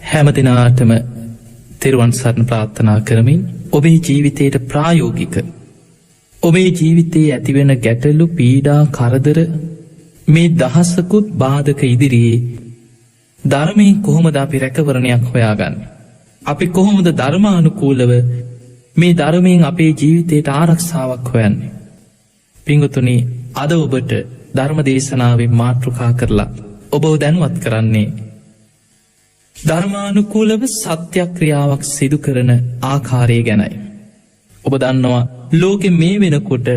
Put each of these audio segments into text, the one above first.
හැම දිනාටම තෙරුවන් සරණ ප්‍රාර්ථනා කරමින් ඔබේ ජීවිතයට ප්‍රායෝගික ඔබේ ජීවිතයේ ඇතිවෙන ගැටලු පීඩා කරදර මේ දහසකුත් බාධක ඉදිරියේ ධර්මයෙන් කොහොමද අපි රැකවරණයක් හොයාගන්නේ? අපි කොහොමද ධර්මානුකූලව මේ ධර්මයෙන් අපේ ජීවිතයට ආරක්ෂාවක් හොයන්නේ? පිංගුතුනි, අද ඔබට ධර්ම දේශනාවෙන් මාතෘකා කරලා ඔබව දැනුවත් කරන්නේ ධර්මානුකූලව සත්‍යක්‍රියාවක් සිදු කරන ආකාරය ගැනයි. ඔබ දන්නවා ලෝකෙ මේ වෙනකොට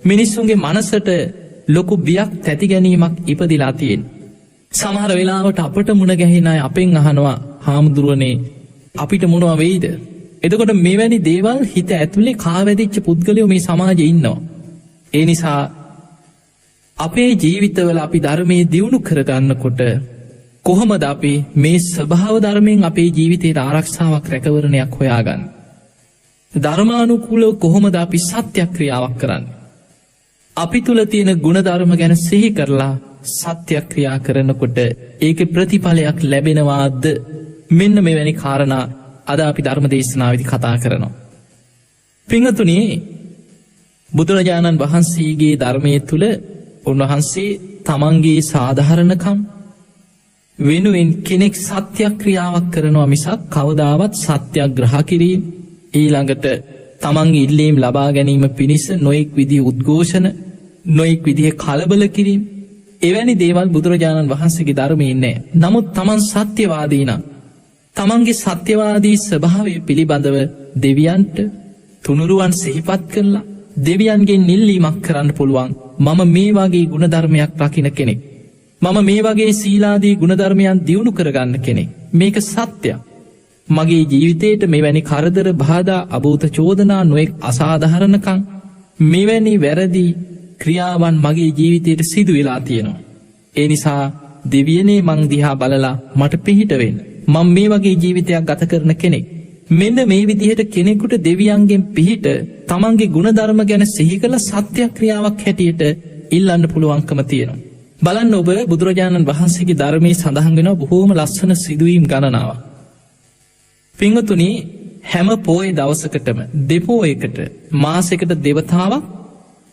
මිනිස්සුන්ගේ මනසට ලොකු බියක් තැති ගැනීමක් ඉපදිලා තියෙන. සමහර වෙලාවට අපට මුණ ගැහෙන අය අපෙන් අහනවා, හාමුදුරුවනේ අපිට මොනවා වෙයිද? එතකොට මෙවැනි දේවල් හිත ඇතුලේ කාවැදිච්ච පුද්ගලයෝ මේ සමාජයේ ඉන්නවා. ඒ නිසා අපේ ජීවිතවල අපි ධර්මයේ දියුණු කරගන්නකොට කොහොමද අපි මේ ස්වභාව ධර්මයෙන් අපේ ජීවිතයට ආරක්ෂාවක් රැකවරණයක් හොයාගන්නේ? ධර්මානුකූලව කොහොමද අපි සත්‍යක්‍රියාවක් කරන්නේ? අපි තුල තියෙන ගුණධර්ම ගැන සිහි කරලා සත්‍යක්‍රියා කරනකොට ඒකේ ප්‍රතිඵලයක් ලැබෙනවාද? මෙන්න මෙවැනි කාරණා අද අපි ධර්ම දේශනාවේදී කතා කරනවා. පින්වතුනි, බුදුරජාණන් වහන්සේගේ ධර්මයේ තුල උන්වහන්සේ තමන්ගේ සාධාරණකම් වෙනුවෙන් කෙනෙක් සත්‍යක්‍රියාවක් කරනවා මිසක් කවදාවත් සත්‍යග්‍රහ කිරීම, ඊළඟට තමන්ගේ ඉල්ලීම් ලබා ගැනීම පිණිස නොයෙක් විදිහේ උද්ඝෝෂණ, නොයෙක් විදිහේ කලබල කිරීම, එවැනි දේවල් බුදුරජාණන් වහන්සේගේ ධර්මයේ නැහැ. නමුත් තමන් සත්‍යවාදී නම් තමන්ගේ සත්‍යවාදී ස්වභාවය පිළිබඳව දෙවියන්ට තුනුරුවන් සිහිපත් කරලා දෙවියන්ගෙන් ඉල්ලීමක් කරන්න පුළුවන්. මම මේ වගේ ගුණධර්මයක් රකින්න කෙනෙක්. මම මේ වගේ සීලාදී ගුණධර්මයන් දියුණු කරගන්න කෙනෙක්. මේක සත්‍යයක්. මගේ ජීවිතේට මෙවැනි කරදර බාධා අභූත චෝදනා නොයෙක් අසාධාරණකම් මෙවැනි වැරදි ක්‍රියාවන් මගේ ජීවිතයට සිදු වෙලා තියෙනවා. ඒ නිසා දෙවියනේ මං දිහා බලලා මට පිහිට වෙන්න. මම මේ වගේ ජීවිතයක් ගත කරන කෙනෙක්. මෙන්න මේ විදිහට කෙනෙකුට දෙවියන්ගෙන් පිහිට තමන්ගේ ගුණධර්ම ගැන සිහි කළ සත්‍යක්‍රියාවක් හැටියට ඉල්ලන්න පුළුවන්කම තියෙනවා. බලන්න ඔබ බුදුරජාණන් වහන්සේගේ ධර්මයේ සඳහන් වෙනවා බොහෝම ලස්සන සිදුවීම් ගණනාවක්. පින්වතුනි, හැම පොය දවසකටම දෙපොයකට මාසයකට දෙවතාවක්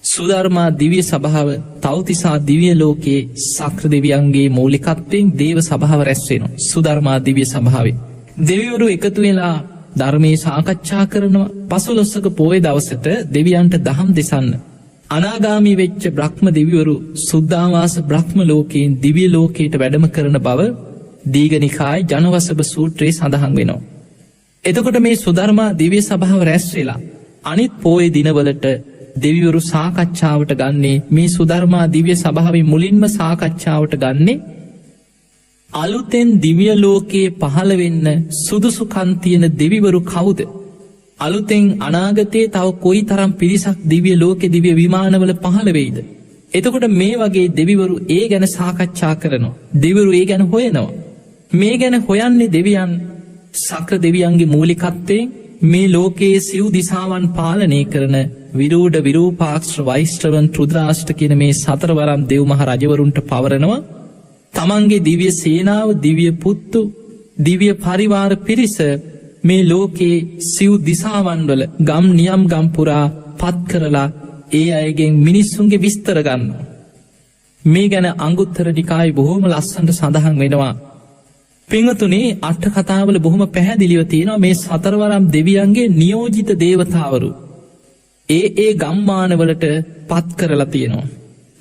සුධර්මා දිව්‍ය සභාව තවතිසා දිව්‍ය ලෝකයේ සක්‍ර දෙවියන්ගේ මූලිකත්වයෙන් දේව සභාව රැස් වෙනවා. සුධර්මා දිව්‍ය සභාවේ දෙවිවරු එකතු වෙලා ධර්මයේ සාකච්ඡා කරනවා. 15ක පොය දවසට දෙවියන්ට දහම් දෙසන්න අනාගාමී වෙච්ච බ්‍රහ්ම දෙවිවරු සුද්ධාවාස බ්‍රහ්ම ලෝකයෙන් දිව්‍ය ලෝකයට වැඩම කරන බව දීඝනිකායේ ජනවසබ සූත්‍රයේ සඳහන් වෙනවා. එතකොට මේ සුධර්මා දිව්‍ය සභාව රැස් වෙලා අනිත් පොය දිනවලට දෙවිවරු සාකච්ඡාවට ගන්නේ මේ සුධර්මා දිව්‍ය සභාවේ මුලින්ම සාකච්ඡාවට ගන්නේ අලුතෙන් දිව්‍ය ලෝකයේ පහළ වෙන්න සුදුසුකම් තියෙන දෙවිවරු කවුද? අලුතෙන් අනාගතයේ තව කොයි තරම් පිරිසක් දිව්‍ය ලෝකේ දිව්‍ය විමානවල පහළ වෙයිද? එතකොට මේ වගේ දෙවිවරු ඒ ගැන සාකච්ඡා කරනවා. දෙවිවරු ඒ ගැන හොයනවා. මේ ගැන හොයන්නේ දෙවියන් සක්‍ර දෙවියන්ගේ මූලිකත්වයෙන් මේ ලෝකයේ සිව් දිසාවන් පාලනය කරන විරූඪ විරූපාක්ෂ වෛශ්‍රවන් රුද්‍රාෂ්ට කියන මේ සතරවරම් දෙව් මහ රජවරුන්ට පවරනවා. තමන්ගේ දිව්‍ය සේනාව, දිව්‍ය පුත්තු, දිව්‍ය පරිවාර පිරිස මේ ලෝකයේ සිව් දිසාවන් වල ගම් නියම් ගම් පුරා පත් කරලා ඒ අයගෙන් මිනිස්සුන්ගේ විස්තර ගන්නවා. මේ ගැන අංගුත්තර නිකායේ බොහොම ලස්සනට සඳහන් වෙනවා. පින්වතුනි, අට කතාවල බොහොම පැහැදිලිව තියෙනවා මේ සතරවරම් දෙවියන්ගේ නියෝජිත දේවතාවරු ඒ ගම්මානවලට පත් කරලා තියෙනවා.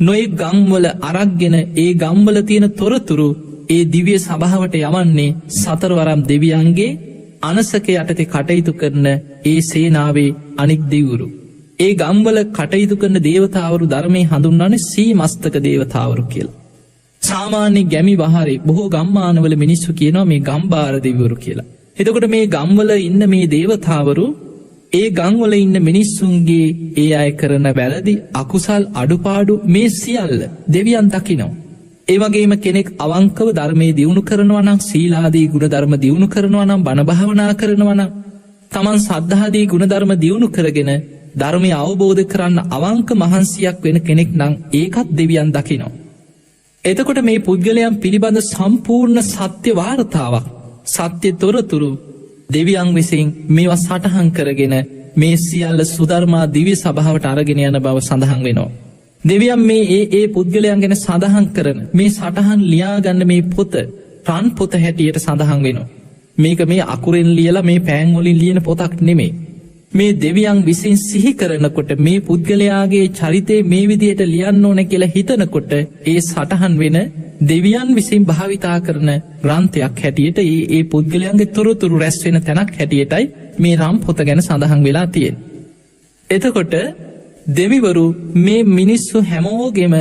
නොයෙක් ගම්වල අරක්ගෙන ඒ ගම්වල තියෙන තොරතුරු ඒ දිව්‍ය සභාවට යවන්නේ සතරවරම් දෙවියන්ගේ අනසක යටතේ කටයුතු කරන ඒ සේනාවේ අනික් දෙවිවරු. ඒ ගම්වල කටයුතු කරන දේවතාවරු ධර්මයේ හඳුන්වන්නේ සීමස්තක දේවතාවරු කියලා. සාමාන්‍ය ගැමි වහරේ බොහෝ ගම්මානවල මිනිස්සු කියනවා මේ ගම්බාර දෙවිවරු කියලා. එතකොට මේ ගම්වල ඉන්න මේ දේවතාවරු ඒ ගම්වල ඉන්න මිනිස්සුන්ගේ ඒ අය කරන වැරදි අකුසල් අඩුපාඩු මේ සියල්ල දෙවියන් දකිනවා. ඒ වගේම කෙනෙක් අවංකව ධර්මයේ දියුණු කරනවා නම්, සීලාදී ගුණධර්ම දියුණු කරනවා නම්, බණ භාවනා කරනවා නම්, තමන් සද්ධාදී ගුණධර්ම දියුණු කරගෙන ධර්මය අවබෝධ කරන්න අවංක මහන්සියක් වෙන කෙනෙක් නම් ඒකත් දෙවියන් දකිනවා. එතකොට මේ පුද්ගලයන් පිළිබඳ සම්පූර්ණ සත්‍ය වාර්තාවක් සත්‍ය තොරතුරු දෙවියන් විසින් මේවා සටහන් කරගෙන මේ සියල්ල සුධර්මා දිව්‍ය සභාවට අරගෙන යන බව සඳහන් වෙනවා. දෙවියන් මේ ඒ පුද්ගලයන් ගැන සඳහන් කරන මේ සටහන් ලියාගන්න මේ පොත රන් පොත හැටියට සඳහන් වෙනවා. මේක මේ අකුරෙන් ලියලා මේ පෑන්වලින් ලියන පොතක් නෙමේ. මේ දෙවියන් විසින් සිහි කරනකොට මේ පුද්ගලයාගේ චරිතය මේ විදියට ලියන්න ඕන කියලා හිතනකොට ඒ සටහන් වෙන දෙවියන් විසින් භාවිතා කරන ග්‍රන්ථයක් හැටියට ඒ පුද්ගලයන්ගේ තොරතුරු රැස් වෙන තැනක් හැටියටයි මේ රම් පොත ගැන සඳහන් වෙලා තියෙන. එතකොට දෙවිවරු මේ මිනිස්සු හැමෝගෙම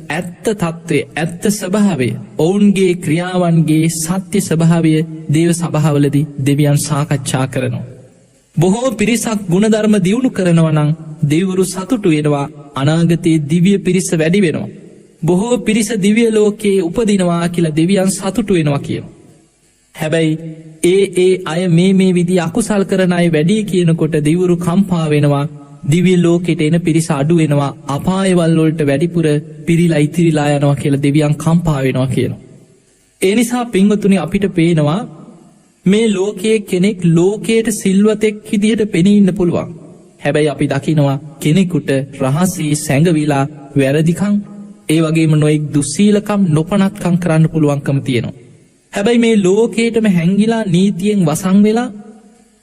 ඇත්ත තත්ත්වය ඇත්ත ස්වභාවය ඔවුන්ගේ ක්‍රියාවන්ගේ සත්‍ය ස්වභාවය දේව සභාවලදී දෙවියන් සාකච්ඡා කරනවා. බොහෝ පිරිසක් ගුණධර්ම දියුණු කරනවනං දෙවරු සතුටු වෙනවා අනාගතයේ දිවිය පිරිස වැඩි වෙනවා. බොහෝ පිරිස දිවිය ලෝකයේ උපදිනවා කියලා දෙවියන් සතුටු වෙනවා කියන. හැබැයි ඒ අය මේ විදි අකුසල් කරන අය වැඩි කියනකොට දෙවරු කම්පා වෙනවා දිවිය ලෝකෙට එන පිරිස අඩු වෙනවා අපායවල්ලොල්ට වැඩිපුර පිරිලා ඉතිරිලා යනවා කියලා දෙවියන් කම්පා වෙනවා කියනවා. ඒ නිසා පින්වතුනි අපිට පේනවා මේ ලෝකයේ කෙනෙක් ලෝකයට සිල්වතෙක් විදිහට පෙනී ඉන්න පුළුවන්. හැබැයි අපි දකිනවා කෙනෙකුට රහසී සැඟවිලා වැරදිකම් ඒ වගේම නොයෙක් දුස්සීලකම් නොපනත්කම් කරන්න පුළුවන්කම තියෙනවා. හැබැයි මේ ලෝකයටම හැංගිලා නීතියෙන් වසං වෙලා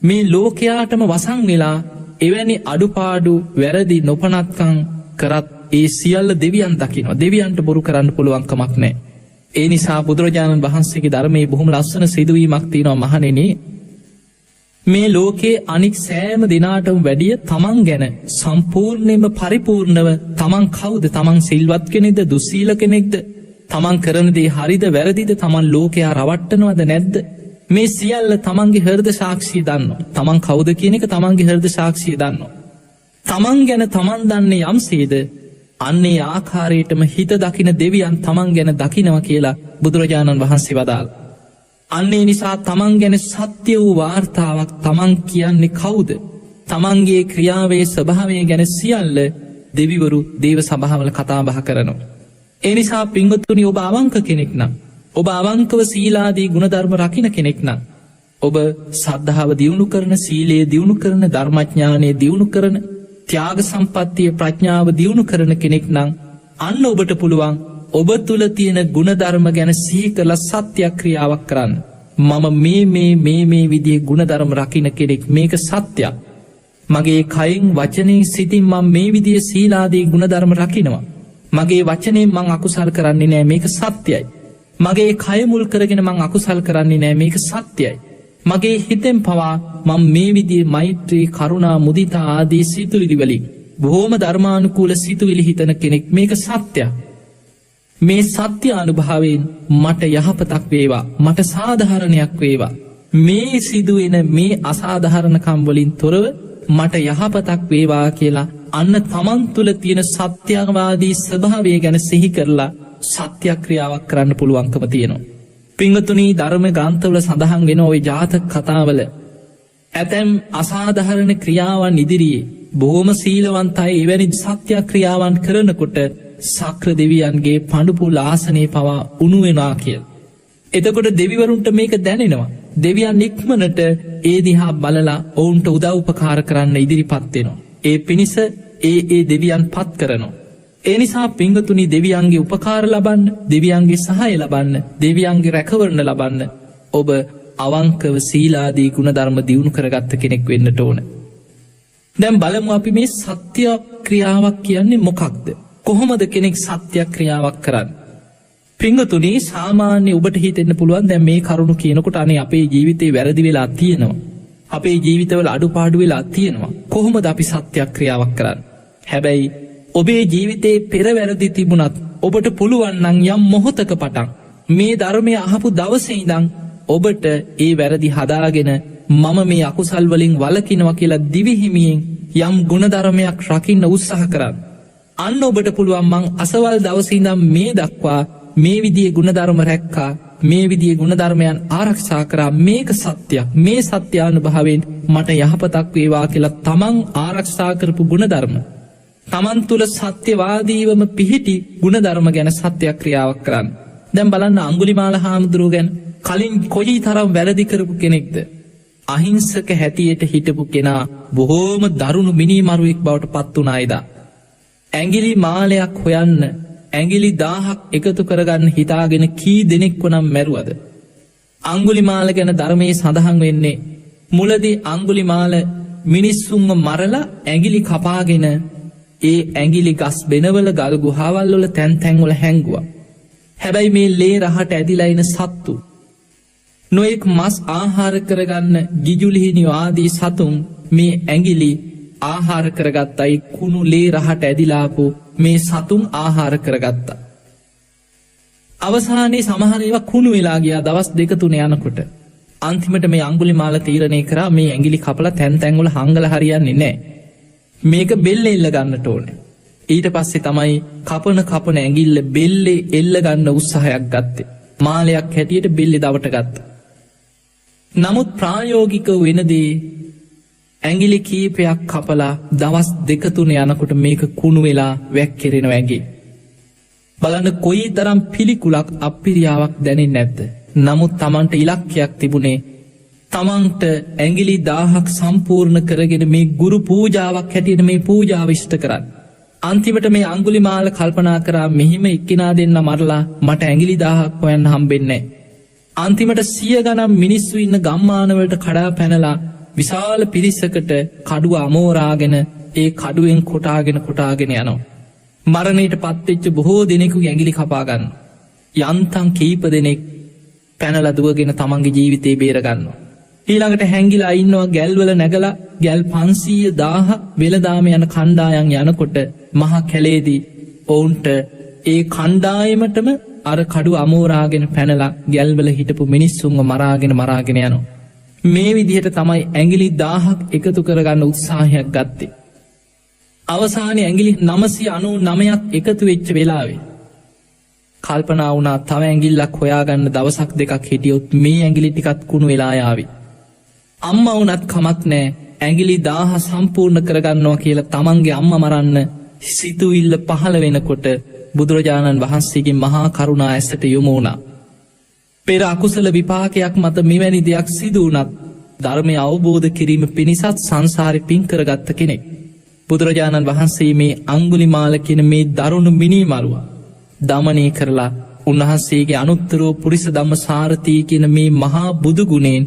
මේ ලෝකයාටම වසං වෙලා එවැනි අඩුපාඩු වැරදි නොපනත්කම් කරත් ඒ සියල්ල දෙවියන් දකිනවා. දෙවියන්ට බොරු කරන්න පුළුවන්කමක් නෑ. ඒ නිසා බුදුරජාණන් වහන්සේගේ ධර්මයේ බොහොම ලස්සන සිදුවීමක් තියෙනවා මහණෙනි. මේ ලෝකයේ අනික් සෑම දිනාටම වැඩිය තමන් ගැන සම්පූර්ණයෙන්ම පරිපූර්ණව තමන් කවුද? තමන් සිල්වත් කෙනෙක්ද? දුස්සීල කෙනෙක්ද? තමන් කරන දේ හරිද වැරදිද? තමන් ලෝකයා රවට්ටනවද නැද්ද? මේ සියල්ල තමන්ගේ හෘද සාක්ෂිය දන්නවා. තමන් කවුද කියන එක තමන්ගේ හෘද සාක්ෂිය දන්නවා. තමන් ගැන තමන් දන්නේ යම්සේද අන්නේ ආකාරයටම හිත දකින දෙවියන් තමන් ගැන දකිනව කියලා බුදුරජාණන් වහන්සේ වදාළ. අන්නේ නිසා තමන් ගැන සත්‍ය වූ වාර්තාවක් තමන් කියන්නේ කවුද? තමන්ගේ ක්‍රියාවේ ස්වභාවය ගැන සියල්ල දෙවිවරු දේව සභාවල කතාබහ කරනවා. ඒ නිසා පින්වත්තුනි ඔබ අවංක කෙනෙක් නම් ඔබ අවංකව සීලාදී ගුණධර්ම රකින්න කෙනෙක් නම් ඔබ සද්ධාව දියුණු කරන සීලයේ දියුණු කරන ධර්මඥානය දියුණු කරන ත්‍යාග සම්පත්තිය ප්‍රඥාව දියුණු කරන කෙනෙක් නම් අන්න ඔබට පුළුවන් ඔබ තුළ තියෙන ගුණධර්ම ගැන සිහි කරලා සත්‍යක්‍රියාවක් කරන්න. මම මේ විදිහේ ගුණධර්ම රකින්න කෙනෙක් මේක සත්‍යයක්. මගේ කයින් වචනයෙන් සිතින් මම මේ විදිහේ සීලාදී ගුණධර්ම රකින්නවා. මගේ වචනයෙන් මං අකුසල් කරන්නේ නෑ මේක සත්‍යයි. මගේ කය මුල් කරගෙන මං අකුසල් කරන්නේ නෑ මේක සත්‍යයි. මගේ හිතෙන් පවා මම මේ විදිහේ මෛත්‍රී කරුණා මුදිතා ආදී සිතුවිලි වලින් බොහොම ධර්මානුකූල සිතුවිලි හිතන කෙනෙක් මේක සත්‍යයක්. මේ සත්‍ය අනුභවයෙන් මට යහපතක් වේවා මට සාධාරණයක් වේවා මේ සිදුවෙන මේ අසාධාරණකම් වලින් තොරව මට යහපතක් වේවා කියලා අන්න තමන් තුළ තියෙන සත්‍යවාදී ස්වභාවය ගැන සිහි කරලා සත්‍යක්‍රියාවක් කරන්න පුළුවන්කම තියෙනවා. පිංගතුනී ධර්ම ග්‍රන්ථවල සඳහන් වෙන ওই ජාතක කතාවල ඇතැම් අසාධාරණ ක්‍රියාවන් ඉදිරියේ බොහොම සීලවන්ත අය එවැනි සත්‍යක්‍රියාවන් කරනකොට සක්‍ර දෙවියන්ගේ පඬුපුල් ආසනයේ පවා උණු වෙනවා කියලා. එතකොට දෙවිවරුන්ට මේක දැනෙනවා. දෙවියන් ඉක්මනට ඒ දිහා බලලා ඔවුන්ට උදව් උපකාර කරන්න ඉදිරිපත් වෙනවා. ඒ පිණිස ඒ දෙවියන් පත් කරනවා. ඒ නිසා පිංගතුනි දෙවියන්ගේ උපකාර ලබන්න, දෙවියන්ගේ සහාය ලබන්න, දෙවියන්ගේ රැකවරණ ලබන්න ඔබ අවංකව සීලාදී ගුණධර්ම දියුණු කරගත්ත කෙනෙක් වෙන්නට ඕන. දැන් බලමු අපි මේ සත්‍ය ක්‍රියාවක් කියන්නේ මොකක්ද? කොහොමද කෙනෙක් සත්‍ය ක්‍රියාවක් කරන්නේ? පිංගතුනි සාමාන්‍ය ඔබට හිතෙන්න පුළුවන් දැන් මේ කරුණු කියනකොට අනේ අපේ ජීවිතේ වැරදි වෙලා තියෙනවා. අපේ ජීවිතවල අඩුපාඩු වෙලා තියෙනවා. කොහොමද අපි සත්‍ය ක්‍රියාවක් කරන්නේ? හැබැයි ඔබේ ජීවිතේ පෙර වැරදි තිබුණත් ඔබට පුළුවන් නම් යම් මොහොතක පටන් මේ ධර්මය අහපු දවසේ ඉඳන් ඔබට ඒ වැරදි හදාගෙන මම මේ අකුසල් වලින් වළකිනවා කියලා දිවිහිමියෙන් යම් ගුණධර්මයක් රකින්න උත්සාහ කරන්න. අන්න ඔබට පුළුවන් මං අසවල් දවසේ ඉඳන් මේ දක්වා මේ විදිහේ ගුණධර්ම රැක්කා, මේ විදිහේ ගුණධර්මයන් ආරක්ෂා කරා, මේක සත්‍යයක්, මේ සත්‍යානුභවයෙන් මට යහපතක් වේවා කියලා තමන් ආරක්ෂා කරපු ගුණධර්ම තමන් තුළ සත්‍යවාදීවම පිහිටි ගුණධර්ම ගැන සත්‍යක්‍රියාවක් කරන්න. දැන් බලන්න අංගුලිමාල හාමුදුරුව ගැන. කලින් කොයි තරම් වැරදි කරපු කෙනෙක්ද. අහිංසක හැටියට හිටපු කෙනා බොහෝම දරුණු මිනිමරුවෙක් බවට පත් වුණ අයදා. ඇගිලි මාලයක් හොයන්න ඇගිලි 1000ක් එකතු කරගන්න හිතාගෙන කී දෙනෙක්ව නම් මැරුවද. අංගුලිමාල ගැන ධර්මයේ සඳහන් වෙන්නේ මුලදී අංගුලිමාල මිනිස්සුන්ව මරලා ඇගිලි කපාගෙන ඒ ඇගිලි ගස් බෙනවල ගල් ගුහාවල් වල තැන් තැන්වල හැංගුවා. හැබැයි මේ ලේ රහට ඇදිලා ඉන සත්තු නොයෙක් මස් ආහාර කරගන්න ගිජුලිහිණි ආදී සතුන් මේ ඇගිලි ආහාර කරගත්තයි කුණු ලේ රහට ඇදිලාපු මේ සතුන් ආහාර කරගත්තා. අවසානයේ සමහර ඒවා කුණු වෙලා ගියා දවස් 2-3 යනකොට. අන්තිමට මේ අංගුලිමාල තීරණය කරා මේ ඇඟිලි කපලා තැන් තැන් වල හංගලා හරියන්නේ නැහැ. මේක බෙල්ලේ එල්ල ගන්නට ඕනේ. ඊට පස්සේ තමයි කපන ඇඟිල්ල බෙල්ලේ එල්ල ගන්න උත්සාහයක් ගත්තේ. මාලයක් හැටියට බෙල්ලේ දවට ගත්තා. නමුත් ප්‍රායෝගිකව වෙනදී ඇඟිලි කීපයක් කපලා දවස් 2-3 යනකොට මේක කුණු වෙලා වැක්කිරෙනවා ඇඟේ. බලන්න කොයි තරම් පිළිකුලක් අපිරියාවක් දැනෙන්නේ නැද්ද? නමුත් තමන්ට ඉලක්කයක් තිබුණේ තමන්ට ඇඟිලි 1000ක් සම්පූර්ණ කරගෙන මේ ගුරු පූජාවක් හැටියට මේ පූජාව ඉෂ්ට කරන්න. අන්තිමට මේ අංගුලිමාල කල්පනා කරා මෙහිම එක්කිනා දෙන්න මරලා මට ඇඟිලි 1000ක් හොයන්න හම්බෙන්නේ නැහැ. අන්තිමට 100 ගණන් මිනිස්සු ඉන්න ගම්මානවලට කඩා පැනලා විශාල පිරිසකට කඩුව අමෝරාගෙන ඒ කඩුවෙන් කොටාගෙන යනවා. මරණයට පත්වෙච්ච බොහෝ දෙනෙකුගේ ඇඟිලි කපා ගන්න. යන්තම් කීප දෙනෙක් පැනලා දුවගෙන තමන්ගේ ජීවිතේ බේරගන්නවා. ඊළඟට හැංගිලා ඉන්නවා ගැල්වල නැගලා ගැල් 500,000 වෙලදාම යන කණ්ඩායම් යනකොට මහා කැලේදී ඔවුන්ට ඒ කණ්ඩායමටම අර කඩුව අමෝරාගෙන පැනලා ගැල්වල හිටපු මිනිස්සුන්ව මරාගෙන යනවා. මේ විදිහට තමයි ඇඟිලි 1000ක් එකතු කරගන්න උත්සාහයක් ගත්තේ. අවසානයේ ඇඟිලි 999ක් එකතු වෙච්ච වෙලාවේ කල්පනා වුණා තව ඇඟිල්ලක් හොයාගන්න දවසක් දෙකක් හිටියොත් මේ ඇඟිලි ටිකත් කුණු වෙලා යාවි. අම්මා වුණත් කමක් නැහැ ඇඟිලි 1000 සම්පූර්ණ කරගන්නවා කියලා තමන්ගේ අම්මා මරන්න සිතුවිල්ල පහළ වෙනකොට බුදුරජාණන් වහන්සේගේ මහා කරුණා ඇසට යොමු වුණා. පෙර අකුසල විපාකයක් මත මෙවැනි දෙයක් සිදු වුණත් ධර්මය අවබෝධ කිරීම පිණිසත් සංසාරේ පින් කරගත්ත කෙනෙක්. බුදුරජාණන් වහන්සේ මේ අංගුලිමාල කියන මේ දරුණු මිනිමරුවා දමනය කරලා උන්වහන්සේගේ අනුත්තරෝ පුරිස ධම්ම සාරථී කියන මේ මහා බුදු ගුණෙන්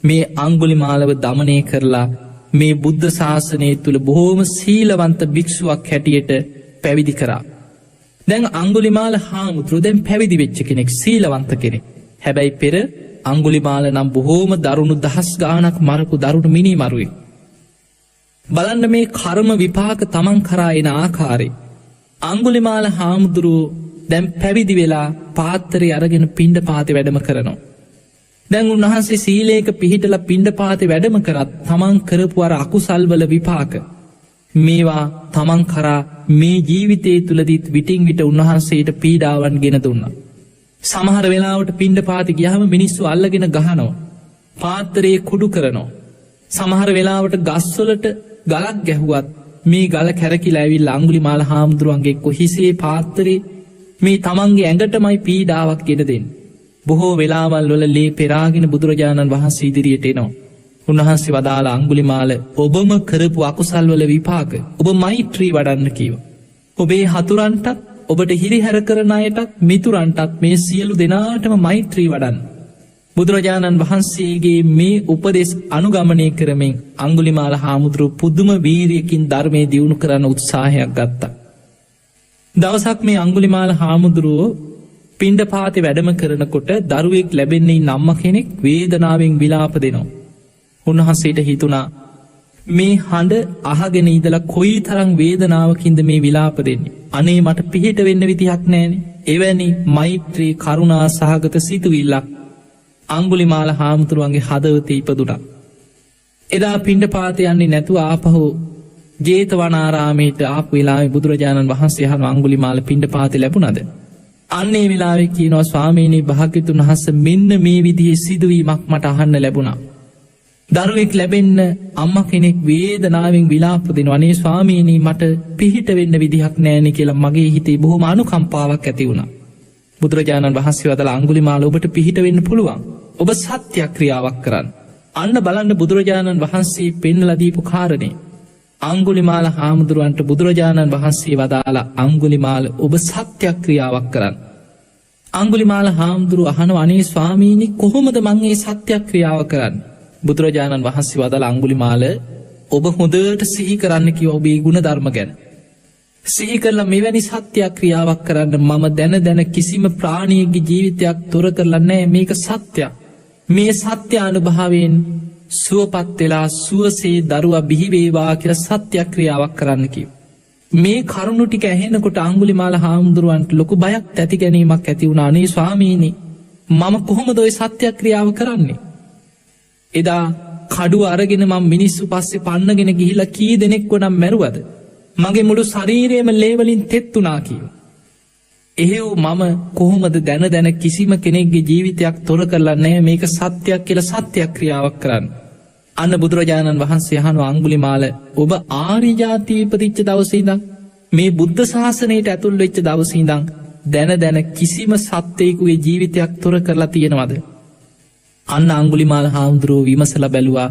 මේ අංගුලිමාලව දමනය කරලා මේ බුද්ධ ශාසනය තුල බොහෝම සීලවන්ත භික්ෂුවක් හැටියට පැවිදි කරා. දැන් අංගුලිමාල හාමුදුරුවෝ දැන් පැවිදි වෙච්ච කෙනෙක්, සීලවන්ත කෙනෙක්. හැබැයි පෙර අංගුලිමාල නම් බොහෝම දරුණු දහස් ගාණක් මරපු දරුණු මිනිමරුවෙක්. බලන්න මේ කර්ම විපාක තමන් කරා එන ආකාරය. අංගුලිමාල හාමුදුරුවෝ දැන් පැවිදි වෙලා පාත්තරේ අරගෙන පිණ්ඩපාතේ වැඩම කරනවා. දැන් උන්වහන්සේ සීලයක පිහිටලා පිණ්ඩපාතේ වැඩම කරත් තමන් කරපු අර අකුසල් වල විපාක මේවා තමන් කරා මේ ජීවිතය තුලදීත් විටින් විට උන්වහන්සේට පීඩාවන් ගෙන දුන්නා. සමහර වෙලාවට පිණ්ඩපාතේ ගියාම මිනිස්සු අල්ලගෙන ගහනවා. පාත්තරේ කුඩු කරනවා. සමහර වෙලාවට ගස්වලට ගලක් ගැහුවත් මේ ගල කැරකිලා ඇවිල්ලා අංගුලිමාල හාමුදුරුවන්ගේ කොහිසේ පාත්තරේ මේ තමන්ගේ ඇඟටමයි පීඩාවක් ගෙන දෙන්නේ. බොහෝ වෙලාවල් වල ලේ පෙරාගෙන බුදුරජාණන් වහන්සේ ඉදිරියට එනවා. උන්වහන්සේ වදාළ අංගුලිමාල ඔබම කරපු අකුසල් වල විපාක ඔබ මෛත්‍රී වඩන්න කිව්වා. ඔබේ හතුරන්ටත් ඔබට හිරිහැර කරන අයටත් මිතුරන්ටත් මේ සියලු දෙනාටම මෛත්‍රී වඩන්න. බුදුරජාණන් වහන්සේගේ මේ උපදෙස් අනුගමනය කරමින් අංගුලිමාල හාමුදුරුවෝ පුදුම වීරියකින් ධර්මයේ දියුණු කරන්න උත්සාහයක් ගත්තා. දවසක් මේ අංගුලිමාල හාමුදුරුවෝ පිණ්ඩපාතේ වැඩම කරනකොට දරුවෙක් ලැබෙන්නේ අම්මා කෙනෙක් වේදනාවෙන් විලාප දෙනවා. උන්වහන්සේට හිතුණා මේ හඬ අහගෙන ඉඳලා කොයිතරම් වේදනාවකින්ද මේ විලාප දෙන්නේ. අනේ මට පිහිට වෙන්න විදිහක් නැහැනේ. එවැනි මෛත්‍රී කරුණා සහගත සිතුවිල්ලක් අංගුලිමාල හාමුදුරුවන්ගේ හදවතේ ඉපදුණා. එදා පිණ්ඩපාතේ යන්නේ නැතුව ආපහු ජේතවනාරාමයට ආපු වෙලාවේ බුදුරජාණන් වහන්සේ අහන අංගුලිමාල පිණ්ඩපාතේ ලැබුණාද? අන්නේ වෙලාවේ කියනවා ස්වාමීනි භාග්‍යතුන් වහන්සේ මෙන්න මේ විදිහේ සිදුවීමක් මට අහන්න ලැබුණා. දරුවෙක් ලැබෙන්න අම්මා කෙනෙක් වේදනාවෙන් විලාප දෙනවා. අනේ ස්වාමීනි මට පිහිට වෙන්න විදිහක් නැහැනේ කියලා මගේ හිතේ බොහොම අනුකම්පාවක් ඇති වුණා. බුදුරජාණන් වහන්සේ වදාළ අංගුලිමාල ඔබට පිහිට වෙන්න පුළුවන්. ඔබ සත්‍යක්‍රියාවක් කරන්න. අන්න බලන්න බුදුරජාණන් වහන්සේ පෙන්වලා දීපු කාරණේ. අංගුලිමාල හාමුදුරුවන්ට බුදුරජාණන් වහන්සේ වදාළ අංගුලිමාල ඔබ සත්‍යක්‍රියාවක් කරන්න. අංගුලිමාල හාමුදුරුව අහනවා අනේ ස්වාමීනි කොහොමද මං මේ සත්‍යක්‍රියාව කරන්නේ? බුදුරජාණන් වහන්සේ වදාළ අංගුලිමාල ඔබ හොඳට සිහි කරන්න කිව්වා ඔබේ ගුණ ධර්ම ගැන. සිහි කරලා මෙවැනි සත්‍යක්‍රියාවක් කරන්න මම දැන කිසිම ප්‍රාණියෙක්ගේ ජීවිතයක් තොර කරලා නැහැ මේක සත්‍යයක්. මේ සත්‍ය අනුභවයෙන් සුවපත් වෙලා සුවසේ දරුවා බිහි වේවා කියලා සත්‍යක්‍රියාවක් කරන්න කිව්වා. මේ කරුණු ටික ඇහෙනකොට අංගුලිමාල හාමුදුරුවන්ට ලොකු බයක් ඇති ගැනීමක් ඇති වුණා. අනේ ස්වාමීනි මම කොහොමද ওই සත්‍යක්‍රියාව කරන්නේ? එදා කඩුව අරගෙන මම මිනිස්සු පස්සේ පන්නගෙන ගිහිලා කී දෙනෙක්ව නම් මැරුවද? මගේ මුළු ශරීරයම ලේ වලින් තෙත් වුණා කිව්වා. එහෙව් මම කොහොමද දැන කිසිම කෙනෙක්ගේ ජීවිතයක් තොර කරලා නැහැ මේක සත්‍යයක් කියලා සත්‍යක්‍රියාවක් කරන්නේ. අන්න බුදුරජාණන් වහන්සේ අහනවා අංගුලිමාල ඔබ ආර්ය ජාතිය ඉපදිච්ච දවසේ ඉඳන් මේ බුද්ධ ශාසනයට ඇතුල් වෙච්ච දවසේ ඉඳන් දැන කිසිම සත්‍යයකගේ ජීවිතයක් තොර කරලා තියෙනවද? අන්න අංගුලිමාල හාමුදුරුවෝ විමසලා බැලුවා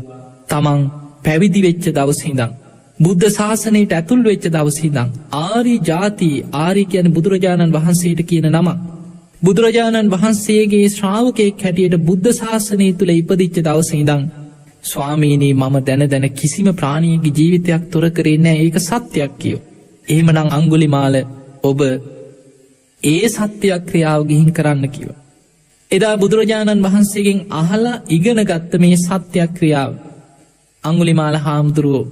තමන් පැවිදි වෙච්ච දවසේ ඉඳන් බුද්ධ ශාසනයට ඇතුල් වෙච්ච දවසේ ඉඳන් ආර්ය ජාති ආර්ය කියන්නේ බුදුරජාණන් වහන්සේට කියන නම. බුදුරජාණන් වහන්සේගේ ශ්‍රාවකයෙක් හැටියට බුද්ධ ශාසනය තුල ඉපදිච්ච දවසේ ඉඳන් ස්වාමීනි මම දැන කිසිම ප්‍රාණියෙකුගේ ජීවිතයක් තොර කරේ නැහැ ඒක සත්‍යයක් කියෝ. එහෙමනම් අංගුලිමාල ඔබ ඒ සත්‍යක්‍රියාව ගිහින් කරන්න කිව්වා. එදා බුදුරජාණන් වහන්සේගෙන් අහලා ඉගෙන ගත්ත මේ සත්‍යක්‍රියාව අංගුලිමාල හාමුදුරුවෝ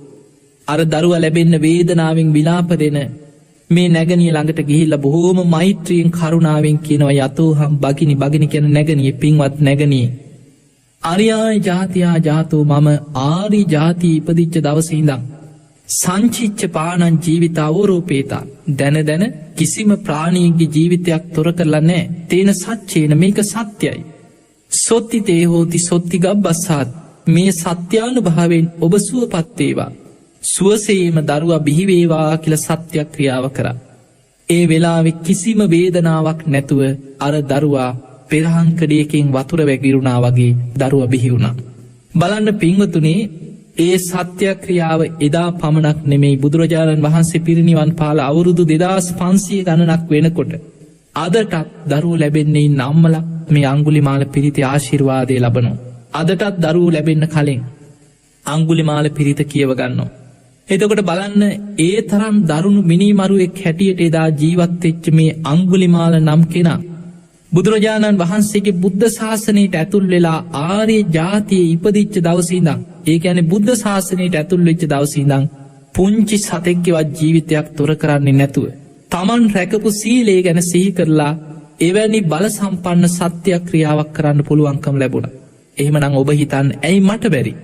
අර දරුවා ලැබෙන්න වේදනාවෙන් විලාප දෙන මේ නැගණිය ළඟට ගිහිල්ලා බොහෝම මෛත්‍රියෙන් කරුණාවෙන් කියනවා යතෝහම් බගිනි කියන නැගණිය පින්වත් නැගණිය ආර්ය ජාතියා ජාතෝ මම ආර්ය ජාති ඉපදිච්ච දවසේ ඉඳන් සංචිච්ච පානං ජීවිතාවරෝපේතා දැන කිසිම ප්‍රාණියෙකුගේ ජීවිතයක් තොර කරලා නැහැ. තේන සත්‍යේන මේක සත්‍යයි. සොත්ති තේ හෝති සොත්ති ගබ්බස්සාත් මේ සත්‍යානුභවයෙන් ඔබ සුවපත් වේවා. සුවසේම දරුවා බිහි වේවා කියලා සත්‍යක්‍රියාව කරා. ඒ වෙලාවේ කිසිම වේදනාවක් නැතුව අර දරුවා පෙරහංකඩයකින් වතුර වැගිරුණා වගේ දරුවා බිහි වුණා. බලන්න පින්වතුනි ඒ සත්‍යක්‍රියාව එදා පමණක් නෙමෙයි බුදුරජාණන් වහන්සේ පිරිනිවන් පාල අවුරුදු 2500 ගණනක් වෙනකොට අදටත් දරුවෝ ලැබෙන්නේ ඉන්න අම්මලා මේ අංගුලිමාල පිරිතේ ආශිර්වාදය ලබනවා. අදටත් දරුවෝ ලැබෙන්න කලින් අංගුලිමාල පිරිත කියව ගන්නවා. එතකොට බලන්න ඒ තරම් දරුණු මිනිමරුවෙක් හැටියට එදා ජීවත් වෙච්ච මේ අංගුලිමාල නම් කෙනා බුදුරජාණන් වහන්සේගේ බුද්ධ ශාසනයට ඇතුල් වෙලා ආර්ය ජාතියේ ඉපදිච්ච දවසේ ඉඳන් ඒ කියන්නේ බුද්ධ ශාසනයට ඇතුල් වෙච්ච දවසේ ඉඳන් පුංචි සතෙක්ගේවත් ජීවිතයක් තොර කරන්නේ නැතුව තමන් රැකපු සීලය ගැන සිහි කරලා එවැනි බල සම්පන්න සත්‍යක්‍රියාවක් කරන්න පුළුවන්කම ලැබුණා. එහෙමනම් ඔබ හිතන්න ඇයි මට බැරි?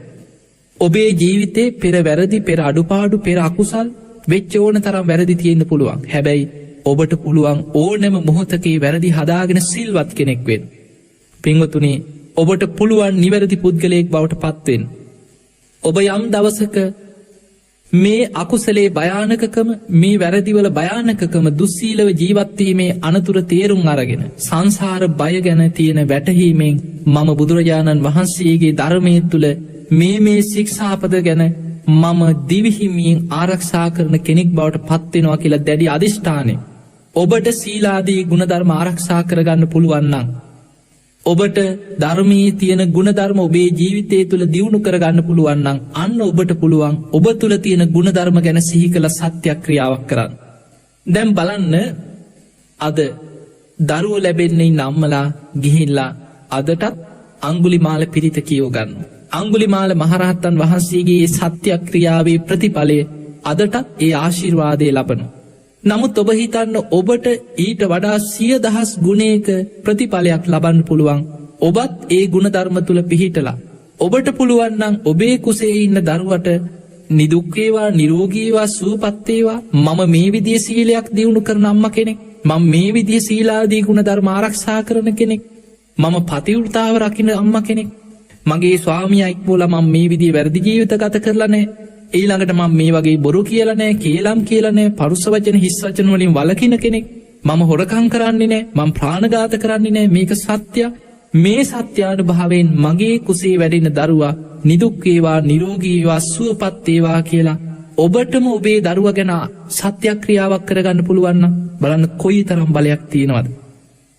ඔබේ ජීවිතේ පෙර වැරදි පෙර අඩුපාඩු පෙර අකුසල් වෙච්ච ඕන තරම් වැරදි තියෙන්න පුළුවන්. හැබැයි ඔබට පුළුවන් ඕනෑම මොහොතකේ වැරදි හදාගෙන සිල්වත් කෙනෙක් වෙන්න. පින්වතුනි ඔබට පුළුවන් නිවැරදි පුද්ගලයෙක් බවට පත්වෙන්න. ඔබ යම් දවසක මේ අකුසලේ භයානකකම මේ වැරදිවල භයානකකම දුස්සීලව ජීවත්වීමේ අනතුර තේරුම් අරගෙන සංසාර බය ගැන තියෙන වැටහීමෙන් මම බුදුරජාණන් වහන්සේගේ ධර්මය තුළ මේ ශික්ෂාපද ගැන මම දිවිහිමියෙන් ආරක්ෂා කරන කෙනෙක් බවට පත්වෙනවා කියලා දැඩි අධිෂ්ඨානය ඔබට සීලාදී ගුණධර්ම ආරක්ෂා කරගන්න පුළුවන් නම් ඔබට ධර්මයේ තියෙන ගුණධර්ම ඔබේ ජීවිතය තුළ දියුණු කරගන්න පුළුවන් නම් අන්න ඔබට පුළුවන් ඔබ තුළ තියෙන ගුණධර්ම ගැන සිහි කළ සත්‍යක්‍රියාවක් කරන්න. දැන් බලන්න අද දරුවෝ ලැබෙන්නේ අම්මලා ගිහිල්ලා අදටත් අංගුලිමාල පිරිත කියව ගන්නවා. අංගුලිමාල මහරහතන් වහන්සේගේ සත්‍යක්‍රියාවේ ප්‍රතිඵලය අදටත් ඒ ආශිර්වාදය ලබනවා. නමුත් ඔබ හිතන්න ඔබට ඊට වඩා 100,000 ගුණයක ප්‍රතිඵලයක් ලබන්න පුළුවන්. ඔබත් ඒ ගුණධර්ම තුල පිහිටලා ඔබට පුළුවන් නම් ඔබේ කුසේ ඉන්න දරුවට නිදුක් වේවා නිරෝගී වේවා සුවපත් වේවා මම මේ විදිහේ සීලයක් දියුණු කරන අම්මා කෙනෙක් මම මේ විදිහේ සීලාදී ගුණධර්ම ආරක්ෂා කරන කෙනෙක් මම පතිවෘතාව රකින්න අම්මා කෙනෙක් මගේ ස්වාමියා ඉක්මවලා මම මේ විදිහේ වැරදි ජීවිත ගත කරලා නැහැ. ඊළඟට මම මේ වගේ බොරු කියලා නැහැ, කේලම් කියලා නැහැ, පරුස වචන හිස් වචන වලින් වළකින කෙනෙක්. මම හොරකං කරන්නේ නෑ, මම ප්‍රාණඝාත කරන්නේ නෑ, මේක සත්‍යයක්. මේ සත්‍යානුභාවයෙන් මගේ කුසේ වැඩෙන දරුවා නිදුක් වේවා, නිරෝගී වේවා, සුවපත් වේවා කියලා ඔබටම ඔබේ දරුවා ගැන සත්‍යක්‍රියාවක් කරගන්න පුළුවන් නම් බලන්න කොයිතරම් බලයක් තියෙනවද.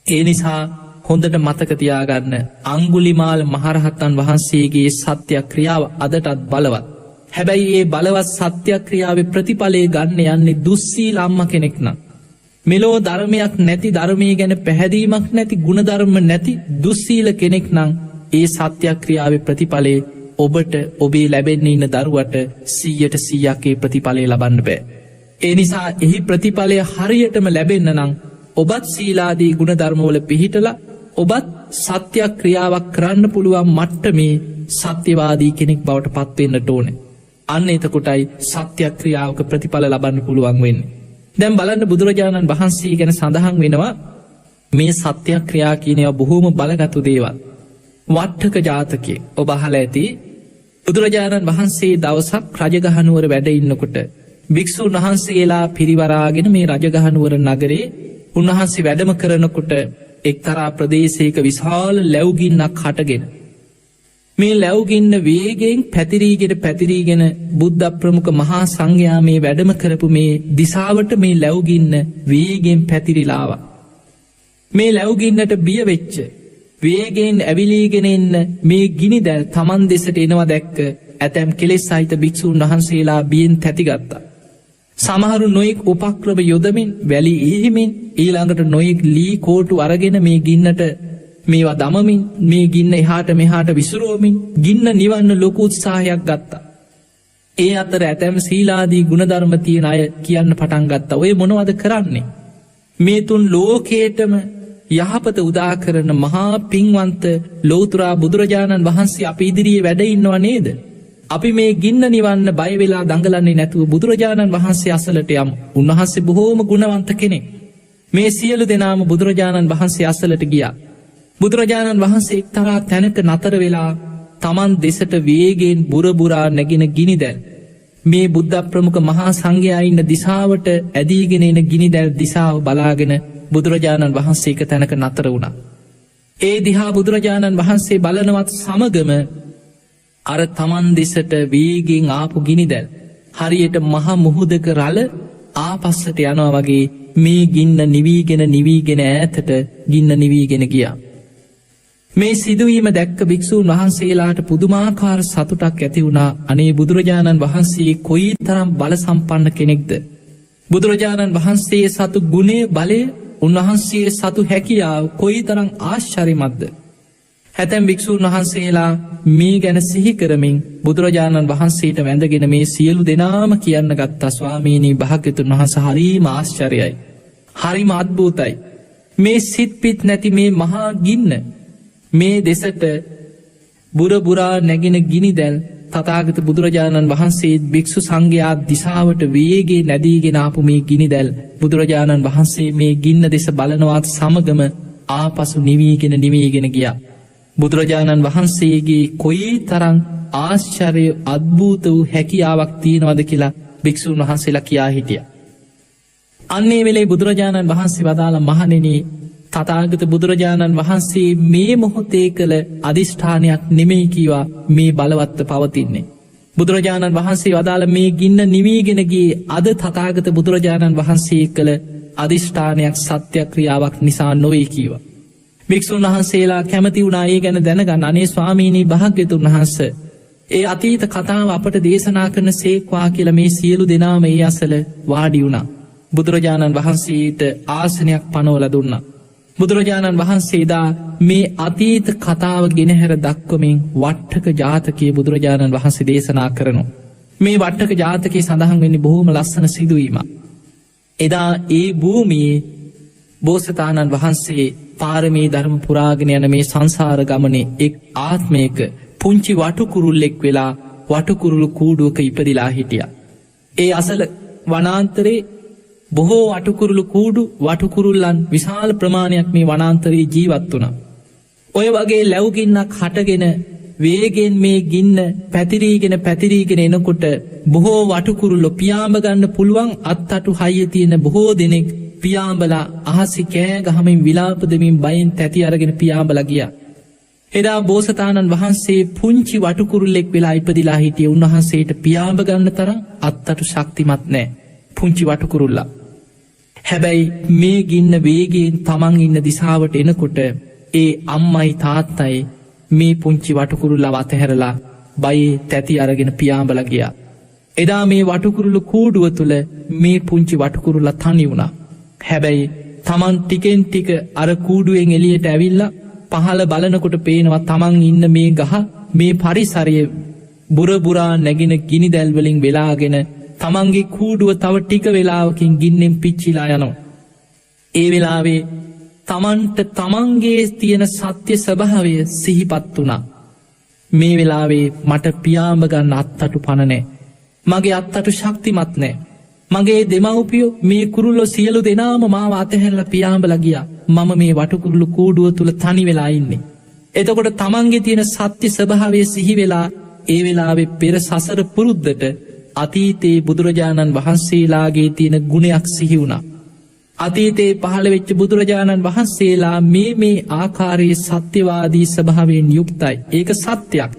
ඒ නිසා හොඳට මතක තියාගන්න, අංගුලිමාල මහරහතන් වහන්සේගේ සත්‍යක්‍රියාව අදටත් බලවත්. හැබැයි ඒ බලවත් සත්‍යක්‍රියාවේ ප්‍රතිඵලය ගන්න යන්නේ දුස්සීල අම්මා කෙනෙක් නම්. මෙලෝ ධර්මයක් නැති, ධර්මය ගැන පැහැදීමක් නැති, ගුණධර්ම නැති දුස්සීල කෙනෙක් නම් ඒ සත්‍යක්‍රියාවේ ප්‍රතිඵලේ ඔබට, ඔබේ ලැබෙන්න ඉන්න දරුවට 100% ඒ ප්‍රතිඵලය ලබන්න බෑ. ඒ නිසා එහි ප්‍රතිඵලය හරියටම ලැබෙන්න නම් ඔබත් සීලාදී ගුණධර්මවල පිහිටලා ඔබත් සත්‍යක්‍රියාවක් කරන්න පුළුවන් මට්ටමේ සත්‍යවාදී කෙනෙක් බවට පත්වෙන්නට ඕනේ. අන්න එතකොටයි සත්‍යක්‍රියාවක ප්‍රතිඵල ලබන්න පුළුවන් වෙන්නේ. දැන් බලන්න බුදුරජාණන් වහන්සේ ගැන සඳහන් වෙනවා මේ සත්‍යක්‍රියා කියන ඒවා බොහෝම බලගත් දේවල්. වට්ටක ජාතකයේ ඔබ අහලා ඇති. බුදුරජාණන් වහන්සේ දවසක් රජගහනුවර වැඩ ඉන්නකොට භික්ෂුන් වහන්සේලා පිරිවරාගෙන මේ රජගහනුවර නගරේ උන්වහන්සේ වැඩම කරනකොට එක්තරා ප්‍රදේශයක විශාල ලැව්ගින්නක් හටගෙන මේ ලැව්ගින්න වේගෙන් පැතිරීගෙන බුද්ධ ප්‍රමුඛ මහා සංඝයා මේ වැඩම කරපු මේ දිසාවට මේ ලැව්ගින්න වේගෙන් පැතිරිලාව. මේ ලැව්ගින්නට බිය වෙච්ච, වේගෙන් ඇවිලීගෙන එන්න මේ ගිනිදැල් තමන් දෙසට එනවා දැක්ක ඇතැම් කෙලෙස් සහිත භික්ෂූන් වහන්සේලා බියෙන් තැතිගත්තා. සමහරු නොයෙක් උපක්‍රම යොදමින්, වැලි ඉහිමින්, ඊළඟට නොයෙක් ලී කෝටු අරගෙන මේ ගින්නට මේවා දමමින්, මේ ගින්න එහාට මෙහාට විසුරුවමින් ගින්න නිවන්න ලොකු උත්සාහයක් ගත්තා. ඒ අතර ඇතැම් සීලාදී ගුණධර්ම තියෙන අය කියන්න පටන් ගත්තා, ඔය මොනවද කරන්නේ? මේ තුන් ලෝකේටම යහපත උදා කරන මහා පින්වන්ත ලෞතුරා බුදුරජාණන් වහන්සේ අපි ඉදිරියේ වැඩ ඉන්නවා නේද? අපි මේ ගින්න නිවන්න බය වෙලා දඟලන්නේ නැතුව බුදුරජාණන් වහන්සේ අසලට යමු. උන්වහන්සේ බොහෝම ගුණවන්ත කෙනෙක්. මේ සියලු දෙනාම බුදුරජාණන් වහන්සේ අසලට ගියා. බුදුරජාණන් වහන්සේ එක්තරා තැනක නතර වෙලා තමන් දෙසට වේගෙන් බුරබුරා නැගෙන ගිනිදැල් මේ බුද්ධ ප්‍රමුඛ මහා සංඝයා ඉන්න දිසාවට ඇදීගෙන එන ගිනිදැල් දිසාව බලාගෙන බුදුරජාණන් වහන්සේ එක තැනක නතර වුණා. ඒ දිහා බුදුරජාණන් වහන්සේ බලනවත් සමගම අර තමන් දෙසට වේගෙන් ආපු ගිනිදැල් හරියට මහ මුහුදක රළ ආපස්සට යනවා වගේ මේ ගින්න නිවීගෙන ඈතට ගින්න නිවීගෙන ගියා. මේ සිදුවීම දැක්ක භික්ෂූන් වහන්සේලාට පුදුමාකාර සතුටක් ඇති වුණා. අනේ බුදුරජාණන් වහන්සේ කොයි තරම් බල සම්පන්න කෙනෙක්ද! බුදුරජාණන් වහන්සේ සතු ගුණය, බලය, උන්වහන්සේ සතු හැකියාව කොයි තරම් ආශ්චර්යමත්ද! හැතැම් භික්ෂූන් වහන්සේලා මේ ගැන සිහි කරමින් බුදුරජාණන් වහන්සේට වැඳගෙන මේ සියලු දෙනාම කියන්න ගත්තා, ස්වාමීනී භාග්‍යවතුන් වහන්සේ හරිම ආශ්චර්යයි, හරිම අද්භූතයි. මේ සිත්පිත් නැති මේ මහා ගින්න මේ දෙසට බුරබුරා නැගෙන ගිනිදැල් තථාගත බුදුරජාණන් වහන්සේ භික්ෂු සංඝයා දිසාවට වේගේ නැදීගෙන ආපු මේ ගිනිදැල් බුදුරජාණන් වහන්සේ මේ ගින්න දෙස බලනවත් සමගම ආපසු නිවීගෙන ගියා. බුදුරජාණන් වහන්සේගේ කොයි තරම් ආශ්චර්ය අද්භූත වූ හැකියාවක් තියෙනවද කියලා භික්ෂුන් වහන්සේලා කියා හිටියා. අන්නේ වෙලේ බුදුරජාණන් වහන්සේ වදාළ, මහණෙනි, තථාගත බුදුරජාණන් වහන්සේ මේ මොහොතේ කළ අදිෂ්ඨානයක් නෙමෙයි කීවා මේ බලවත්ව පවතින්නේ. බුදුරජාණන් වහන්සේ වදාළ මේ ගින්න නිවීගෙන ගියේ අද තථාගත බුදුරජාණන් වහන්සේ කළ අදිෂ්ඨානයක්, සත්‍යක්‍රියාවක් නිසා නොවේ කීවා. භික්ෂුන් වහන්සේලා කැමති වුණා ඒ ගැන දැනගන්න. අනේ ස්වාමීනී භාග්‍යවතුන් වහන්සේ, ඒ අතීත කතාව අපට දේශනා කරන සේක්වා කියලා මේ සියලු දෙනාම ඒ අසල වාඩි වුණා. බුදුරජාණන් වහන්සේට ආසනයක් පනවලා දුන්නා. බුදුරජාණන් වහන්සේදා මේ අතීත කතාව ගෙනහැර දක්වමින් වට්ටක ජාතකයේ බුදුරජාණන් වහන්සේ දේශනා කරනවා. මේ වට්ටක ජාතකයේ සඳහන් වෙන්නේ බොහොම ලස්සන සිදුවීමක්. එදා ඒ භූමියේ බෝසතාණන් වහන්සේ පාරමී ධර්ම පුරාගෙන යන මේ සංසාර ගමනේ එක් ආත්මයක පුංචි වටුකුරුල්ලෙක් වෙලා වටුකුරුළු කූඩුවක ඉපදිලා හිටියා. ඒ අසල වනාන්තරේ බොහෝ වටුකුරුළු කූඩු, වටුකුරුල්ලන් විශාල ප්‍රමාණයක් මේ වනාන්තරයේ ජීවත් වුණා. ඔය වගේ ලැව්ගින්නක් හටගෙන වේගෙන් මේ ගින්න පැතිරීගෙන එනකොට බොහෝ වටුකුරුල්ලෝ පියාඹ ගන්න පුළුවන් අත්තටු හයිය තියෙන බොහෝ දෙනෙක් පියාඹලා අහසි කෑ ගහමින් විලාප දෙමින් බයෙන් තැති අරගෙන පියාඹලා ගියා. එදා බෝසතාණන් වහන්සේ පුංචි වටුකුරුල්ලෙක් වෙලා ඉපදිලා හිටිය. උන්වහන්සේට පියාඹ ගන්න තරම් අත්තටු ශක්තිමත් නෑ පුංචි වටුකුරුල්ලා. හැබැයි මේ ගින්න වේගයෙන් තමන් ඉන්න දිසාවට එනකොට ඒ අම්මයි තාත්තයි මේ පුංචි වටුකුරුල්ලා අතහැරලා බයේ තැති අරගෙන පියාඹලා ගියා. එදා මේ වටුකුරුළු කූඩුව තුළ මේ පුංචි වටුකුරුල්ලා තනි වුණා. හැබැයි තමන් ටිකෙන් ටික අර කූඩුවෙන් එළියට ඇවිල්ලා පහළ බලනකොට පේනවා තමන් ඉන්න මේ ගහ මේ පරිසරය බුරබුරා නැගෙන ගිනි දැල්වලින් වෙලාගෙන තමන්ගේ කූඩුව තව ටික වෙලාවකින් ගින්නෙන් පිච්චිලා යනවා. ඒ වෙලාවේ තමන්ට තමන්ගේ තියෙන සත්‍ය ස්වභාවය සිහිපත් වුණා. මේ වෙලාවේ මට පියාඹගන්න අත්තටු පණනෑ. මගේ අත්තටු ශක්තිමත් නෑ. මගේ දෙමව්පියෝ මේ කුරුල්ලෝ සියලු දෙනාම මාව අතහැරලා පියාඹලා ගියා. මම මේ වටකුරුළු කූඩුව තුල තනි වෙලා ඉන්නේ. එතකොට තමන්ගේ තියෙන සත්‍ය ස්වභාවය සිහි වෙලා ඒ වෙලාවේ පෙර සසර පුරුද්දට අතීතයේ බුදුරජාණන් වහන්සේලාගේ තියෙන ගුණයක් සිහි වුණා. අතීතයේ පහළ වෙච්ච බුදුරජාණන් වහන්සේලා මේ ආකාරයේ සත්‍යවාදී ස්වභාවයෙන් යුක්තයි. ඒක සත්‍යයක්.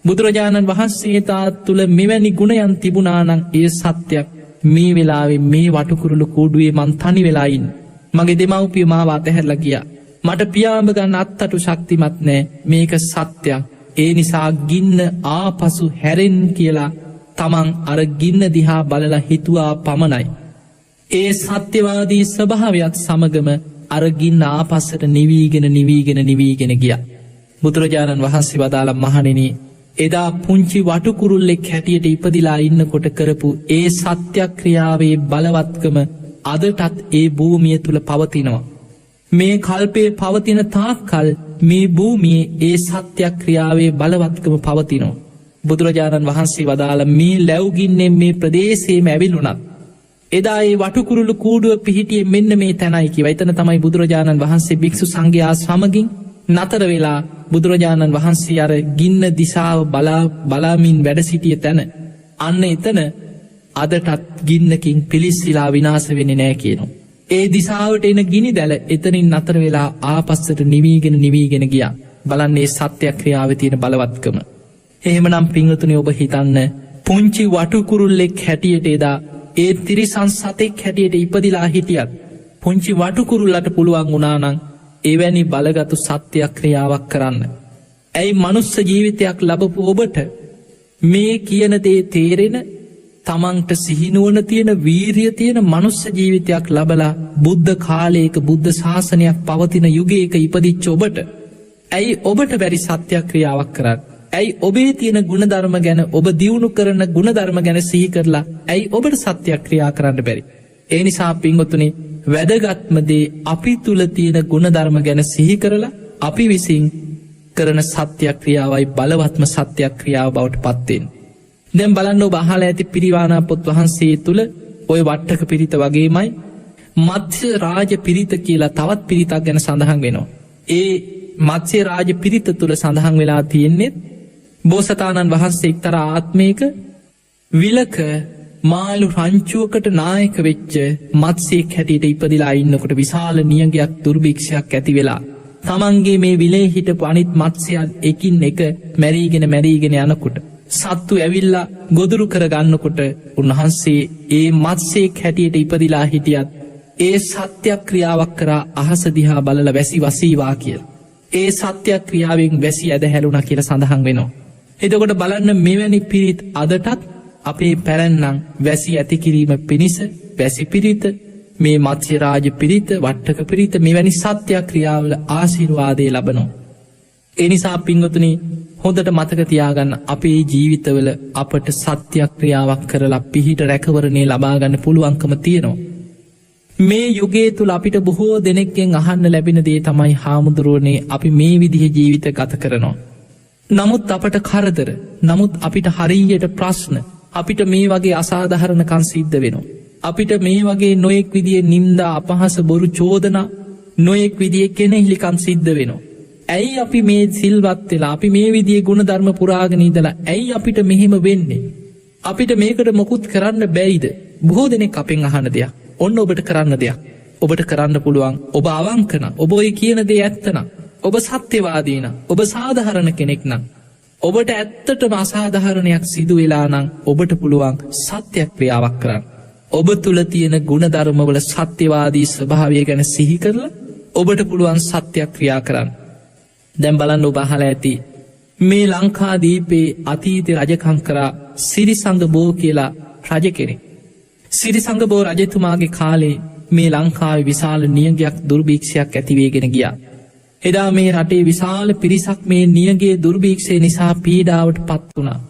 බුදුරජාණන් වහන්සේ තාත් තුළ මෙවැනි ගුණයන් තිබුණා නම් ඒ සත්‍යයක්. මේ වෙලාවේ මේ වටකුරුළු කූඩුවේ මං තනි වෙලා ඉන්නේ. මගේ දෙමව්පියෝ මාව අතහැරලා ගියා. මට පියාඹ ගන්න අත්තටු ශක්තිමත් නෑ. මේක සත්‍යයක්. ඒ නිසා ගින්න ආපසු හැරෙන්න කියලා තමන් අර ගින්න දිහා බලලා හිතුවා පමණයි. ඒ සත්‍යවාදී ස්වභාවයත් සමගම අර ගින්න ආපස්සට නිවීගෙන ගියා. බුදුරජාණන් වහන්සේ වදාළ මහණෙනි, එදා පුංචි වටුකුරුල්ලෙක් හැටියට ඉපදිලා ඉන්නකොට කරපු ඒ සත්‍යක්‍රියාවේ බලවත්කම අදටත් ඒ භූමිය තුල පවතිනවා. මේ කල්පයේ පවතින තාක්කල් මේ භූමියේ ඒ සත්‍යක්‍රියාවේ බලවත්කම පවතිනවා. බුදුරජාණන් වහන්සේ වදාළ මේ ලැබුගින්නෙන් මේ ප්‍රදේශයේම ඇවිලුණත් එදා ඒ වටුකුරුළු කූඩුව පිහිටියේ මෙන්න මේ තැනයි කියලා. එතන තමයි බුදුරජාණන් වහන්සේ භික්ෂු සංඝයා සමගින් නතර වෙලා බුදුරජාණන් වහන්සේ අර ගින්න දිශාව බලාමින් වැඩ සිටිය තැන. අන්න එතන අදටත් ගින්නකින් පිලිස්සලා විනාශ වෙන්නේ නැහැ කියනවා. ඒ දිශාවට එන ගිනි දැල එතනින් නතර වෙලා ආපස්සට නිවීගෙන ගියා. බලන්නේ සත්‍යක්‍රියාවේ තියෙන බලවත්කම. එහෙමනම් පින්වතුනි, ඔබ හිතන්න පුංචි වටුකුරුල්ලෙක් හැටියට එදා ඒ තිරිසන් සතෙක් හැටියට ඉපදිලා හිටියත් පුංචි වටුකුරුල්ලට පුළුවන් වුණා නම් එවැනි බලගතු සත්‍යක්‍රියාවක් කරන්න. ඇයි මනුස්ස ජීවිතයක් ලබපු ඔබට මේ කියන දේ තේරෙන, තමන්ට සිහිනුවන තියෙන, වීරිය තියෙන මනුස්ස ජීවිතයක් ලබලා බුද්ධ කාලයක බුද්ධ ශාසනයක් පවතින යුගයක ඉපදිච්ච ඔබට ඇයි ඔබට බැරි සත්‍යක්‍රියාවක් කරන්න? ඇයි ඔබේ තියෙන ගුණධර්ම ගැන, ඔබ දියුණු කරන ගුණධර්ම ගැන සිහි කරලා ඇයි ඔබට සත්‍යක්‍රියා කරන්න බැරි? ඒ නිසා පින්වතුනි, වැදගත්ම දේ අපි තුල තියෙන ගුණධර්ම ගැන සිහි කරලා අපි විසින් කරන සත්‍යක්‍රියාවයි බලවත්ම සත්‍යක්‍රියාව බවට පත් වෙන්නේ. දැන් බලන්න, ඔබ අහලා ඇති පිරිවානා පොත් වහන්සේ තුල ওই වට්ටක පිරිත වගේමයි මත්ස්‍ය රාජ පිරිත කියලා තවත් පිරිතක් ගැන සඳහන් වෙනවා. ඒ මත්ස්‍ය රාජ පිරිත තුල සඳහන් වෙලා තියෙන්නේ බෝසතාණන් වහන්සේ එක්තරා ආත්මයක විලක මාළු රංචුවකට නායක වෙච්ච මත්ස්‍යයෙක් හැටියට ඉපදිලා ඉන්නකොට විශාල නියඟයක් දුර්භික්ෂයක් ඇති වෙලා තමන්ගේ මේ විලේ හිටපු අනිත් මත්ස්‍යයන් එකින් එක මැරීගෙන යනකොට සත්තු ඇවිල්ලා ගොදුරු කරගන්නකොට උන්වහන්සේ ඒ මත්ස්‍යයෙක් හැටියට ඉපදිලා හිටියත් ඒ සත්‍යක්‍රියාවක් කරා අහස දිහා බලලා වැසි වසීවා කියලා. ඒ සත්‍යක්‍රියාවෙන් වැසි ඇද හැලුණා කියලා සඳහන් වෙනවා. එතකොට බලන්න, මෙවැනි පිරිත් අදටත් අපේ පැරැන්නම් වැසි ඇති කිරීම පිණිස වැසි පිරිත, මේ මත්ස්‍ය රාජ පිරිත, වට්ටක පිරිත, මෙවැනි සත්‍යක්‍රියාවල ආශිර්වාදය ලබනවා. ඒ නිසා පින්වතුනි, හොඳට මතක තියාගන්න, අපේ ජීවිතවල අපට සත්‍යක්‍රියාවක් කරලා පිහිට රැකවරණේ ලබා ගන්න පුළුවන්කම තියෙනවා. මේ යුගයේ තුල අපිට බොහෝ දෙනෙක්ගෙන් අහන්න ලැබෙන දේ තමයි, හාමුදුරුවනේ අපි මේ විදිහේ ජීවිත ගත කරනවා. නමුත් අපට කරදර, නමුත් අපිට හරියට ප්‍රශ්න, අපිට මේ වගේ අසාධාරණකම් සිද්ධ වෙනවා. අපිට මේ වගේ නොයෙක් විදිහේ නින්දා, අපහාස, බොරු, චෝදනා, නොයෙක් විදිහේ කෙනෙහිලිකම් සිද්ධ වෙනවා. ඇයි අපි මේ සිල්වත් වෙලා, අපි මේ විදිහේ ගුණධර්ම පුරාගෙන ඉඳලා ඇයි අපිට මෙහෙම වෙන්නේ? අපිට මේකට මොකුත් කරන්න බැයිද? බොහෝ දෙනෙක් අපෙන් අහන දෙයක්. ඔන්න ඔබට කරන්න දෙයක්. ඔබට කරන්න පුළුවන් ඔබ අවංකන ඔබ ඔය කියන දේ ඇත්තන ඔබ සත්‍යවාදීන ඔබ සාධහරණ කෙනෙක් නම් ඔබට ඇත්තටම අසාධහරණයක් සිදු වෙලා නම් ඔබට පුළුවන් සත්‍යයක් ක්‍රියාවක් කරන්න. ඔබ තුළ තියෙන ගුණධර්මවල සත්‍යවාදී ස්වභාවය ගැන සිහි කරලා ඔබට පුළුවන් සත්‍යයක් ක්‍රියා කරන්න. දැන් බලන්න ඔබ අහලා ඇති මේ ලංකාදීපේ අතීත රජකම් කරා සිරිසංග බෝ කියලා රජ කෙනෙක්. සිරිසංග බෝ රජතුමාගේ කාලේ මේ ලංකාවේ විශාල නියගයක් දුර්භීක්ෂයක් ඇතිවේගෙන ගියා. එදා මේ රටේ විශාල පිරිසක් මේ නියගේ දුර්භීක්ෂය නිසා පීඩාවට පත් වුණා.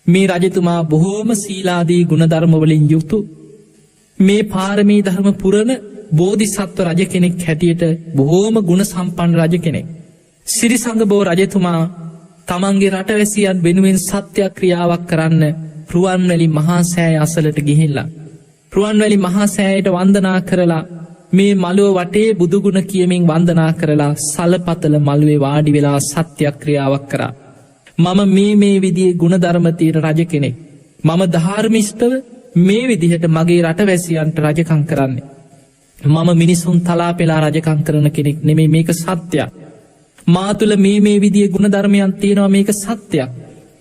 මේ රජතුමා බොහෝම සීලාදී ගුණධර්මවලින් යුතු මේ පාරමී ධර්ම පුරණ බෝධිසත්ව රජ කෙනෙක් හැටියට බොහෝම ගුණ සම්පන්න රජ කෙනෙක්. සිරිසංග බෝ රජතුමා තමන්ගේ රටවැසියන් වෙනුවෙන් සත්‍යයක් ක්‍රියාවක් කරන්න රුවන්වැලි මහා සෑය අසලට ගිහිල්ලා. රුවන්වැලි මහා සෑයට වන්දනා කරලා මේ මළුව වටේ බුදුගුණ කියමින් වන්දනා කරලා සලපතල මළුවේ වාඩි වෙලා සත්‍යයක් ක්‍රියාවක් කරා. මම මේ විදියේ ගුණධර්මතීර රජ කෙනෙක්. මම ධාර්මිෂ්ඨව මේ විදිහට මගේ රටවැසියන්ට රජකම් කරන්නේ. මම මිනිසුන් තලා පෙලා රජකම් කරන කෙනෙක් නෙමේ මේක සත්‍යයක්. මා තුළ මේ විදියේ ගුණධර්මයන් තියෙනවා මේක සත්‍යයක්.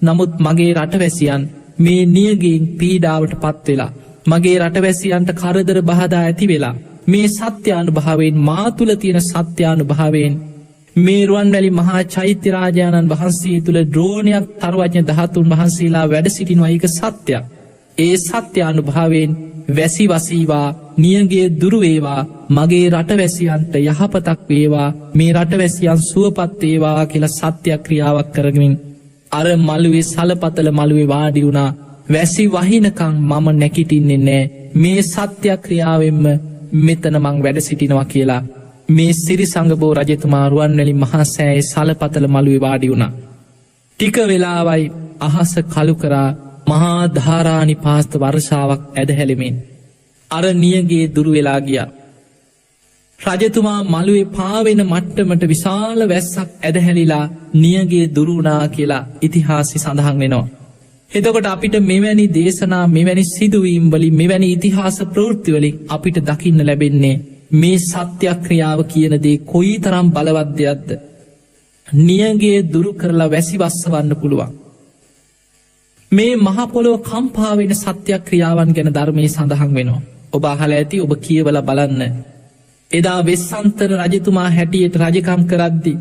නමුත් මගේ රටවැසියන් මේ නියගයෙන් පීඩාවට පත් වෙලා මගේ රටවැසියන්ට කරදර බහදා ඇති වෙලා මේ සත්‍යානු භාවයෙන් මා තුළ තියෙන සත්‍යානු භාවයෙන් මේ රුවන්වැලි මහා චෛත්‍යරාජාණන් වහන්සේ තුළ ද්‍රෝණයක් තරුවඥ දහතුන් වහන්සේලා වැඩ සිටිනවා ඒක සත්‍යයක්. ඒ සත්‍යානු භාවයෙන් වැසි වසීවා නියගේ දුරුවේවා මගේ රටවැසියන්ට යහපතක් වේවා මේ රටවැසියන් සුවපත් වේවා කියලා සත්‍යයක් ක්‍රියාවක් කරගමින් අර මළුවේ සලපතල මළුවේ වාඩි වුණා. වැසි වහිනකං මම නැකිටින්නේ නෑ මේ සත්‍යයක් ක්‍රියාවෙන්ම මෙතන මං වැඩ සිටිනවා කියලා මේ සිරිසංග බෝ රජතුමා රුවන්වැලි මහා සෑයේ සලපතල මළුවේ වාඩි වුණා. ටික වෙලාවයි අහස කළු කරා මහා ධාරානි පාස්ත වර්ෂාවක් ඇදහැලෙමින් අර නියගේ දුරු වෙලා ගියා. රජතුමා මළුවේ පාවෙන මට්ටමට විශාල වැස්සක් ඇදහැලිලා නියගේ දුරුණා කියලා ඉතිහාසි සඳහන් වෙනවා. එතකොට අපිට මෙවැනි දේශනා මෙවැනි සිදුවීම් වලින් මෙවැනි ඉතිහාස ප්‍රවෘත්තිවලින් අපිට දකින්න ලැබෙන්නේ මේ සත්‍යක්‍රියාව කියන දේ කොයි තරම් බලවත්දයක්ද. නියගේ දුරු කරලා වැසි වස්සවන්න පුළුවන්. මේ මහපොලොව කම්පාවෙන සත්‍යක්‍රියාවන් ගැන ධර්මයේ සඳහන් වෙනවා. ඔබ අහලා ඇති ඔබ කියවලා බලන්න. එදා වෙස්සන්තර රජතුමා හැටියට රජකම් කරද්දි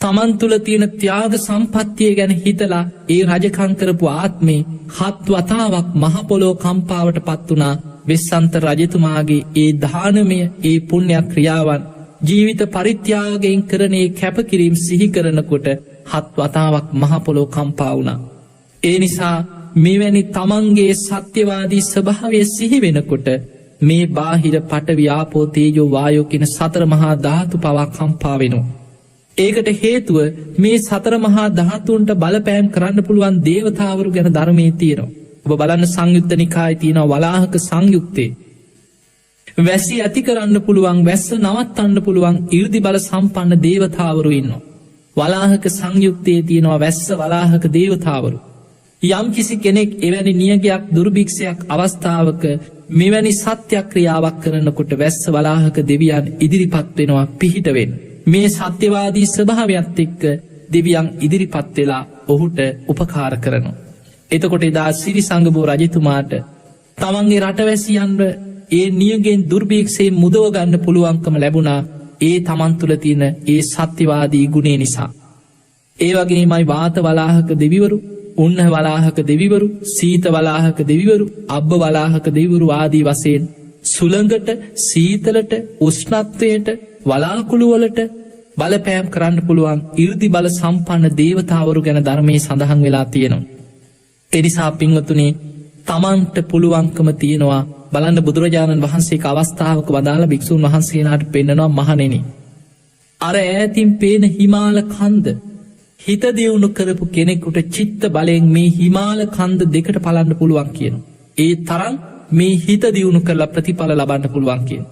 තමන් තුළ තියෙන ත්‍යාග සම්පත්තිය ගැන හිතලා ඒ රජකම් කරපු ආත්මේ 7 වතාවක් මහපොලොව කම්පාවට පත් වුණා. වෙස්සන්තර රජතුමාගේ ඒ දානමය ඒ පුණ්‍ය ක්‍රියාවන් ජීවිත පරිත්‍යාගයෙන් කරනේ කැපකිරීම සිහි කරනකොට 7 වතාවක් මහපොලොව කම්පා වුණා. ඒ නිසා මෙවැනි තමන්ගේ සත්‍යවාදී ස්වභාවය සිහි වෙනකොට මේ බාහිර පඨවි ආපෝ තේජෝ වායෝ කියන 4 මහා ධාතු පවා කම්පා වෙනවා. ඒකට හේතුව මේ 4 මහා ධාතුන්ට බලපෑම් කරන්න පුළුවන් දේවතාවරු ගැන ධර්මයේ තියෙනවා. ඔබ බලන්න සංයුත්ත නිකායේ තියෙනවා වලාහක සංයුත්තේ. වැසි ඇති කරන්න පුළුවන් වැස්ස නවත්තන්න පුළුවන් 이르දි බල සම්පන්න දේවතාවරු ඉන්නවා. වලාහක සංයුත්තේ තියෙනවා වැස්ස වලාහක දේවතාවරු. යම් කිසි කෙනෙක් එවැනි නියගයක් දුර්භික්ෂයක් අවස්ථාවක මෙවැනි සත්‍යක්‍රියාවක් කරනකොට වැස්ස වලාහක දෙවියන් ඉදිරිපත් වෙනවා පිහිට වෙන්න. මේ සත්‍යවාදී ස්වභාවයත් එක්ක දෙවියන් ඉදිරිපත් වෙලා ඔහුට උපකාර කරනවා. එතකොට එදා සිරිසංග බෝ රජතුමාට තමන්ගේ රටවැසියන්ව ඒ නියගෙන් දුර්භීක්ෂයෙන් මුදව ගන්න පුළුවන්කම ලැබුණා. ඒ තමන් තුළ තියෙන ඒ සත්‍යවාදී ගුණය නිසා. ඒ වගේමයි වාත වලාහක දෙවිවරු උන්න වලාහක දෙවිවරු සීත වලාහක දෙවිවරු අබ්බ වලාහක දෙවිවරු ආදී වශයෙන් සුළඟට සීතලට උෂ්ණත්වයට වලාකුළුවලට බලපෑම් කරන්න පුළුවන් 이르දි බල සම්පන්න දේවතාවරු ගැන ධර්මයේ සඳහන් වෙලා තියෙනවා. එනිසා පින්වතුනි තමන්ට පුළුවන්කම තියෙනවා බලන්න බුදුරජාණන් වහන්සේක අවස්ථාවක වදාළ භික්ෂුන් වහන්සේලාට පෙන්නනවා මහණෙනි අර ඈතින් පේන හිමාල කන්ද හිත දියුණු කරපු කෙනෙකුට චිත්ත බලයෙන් මේ හිමාල කන්ද දෙකට පලන්න පුළුවන් කියන. ඒ තරම් මේ හිත දියුණු කරලා ප්‍රතිඵල ලබන්න පුළුවන් කියන.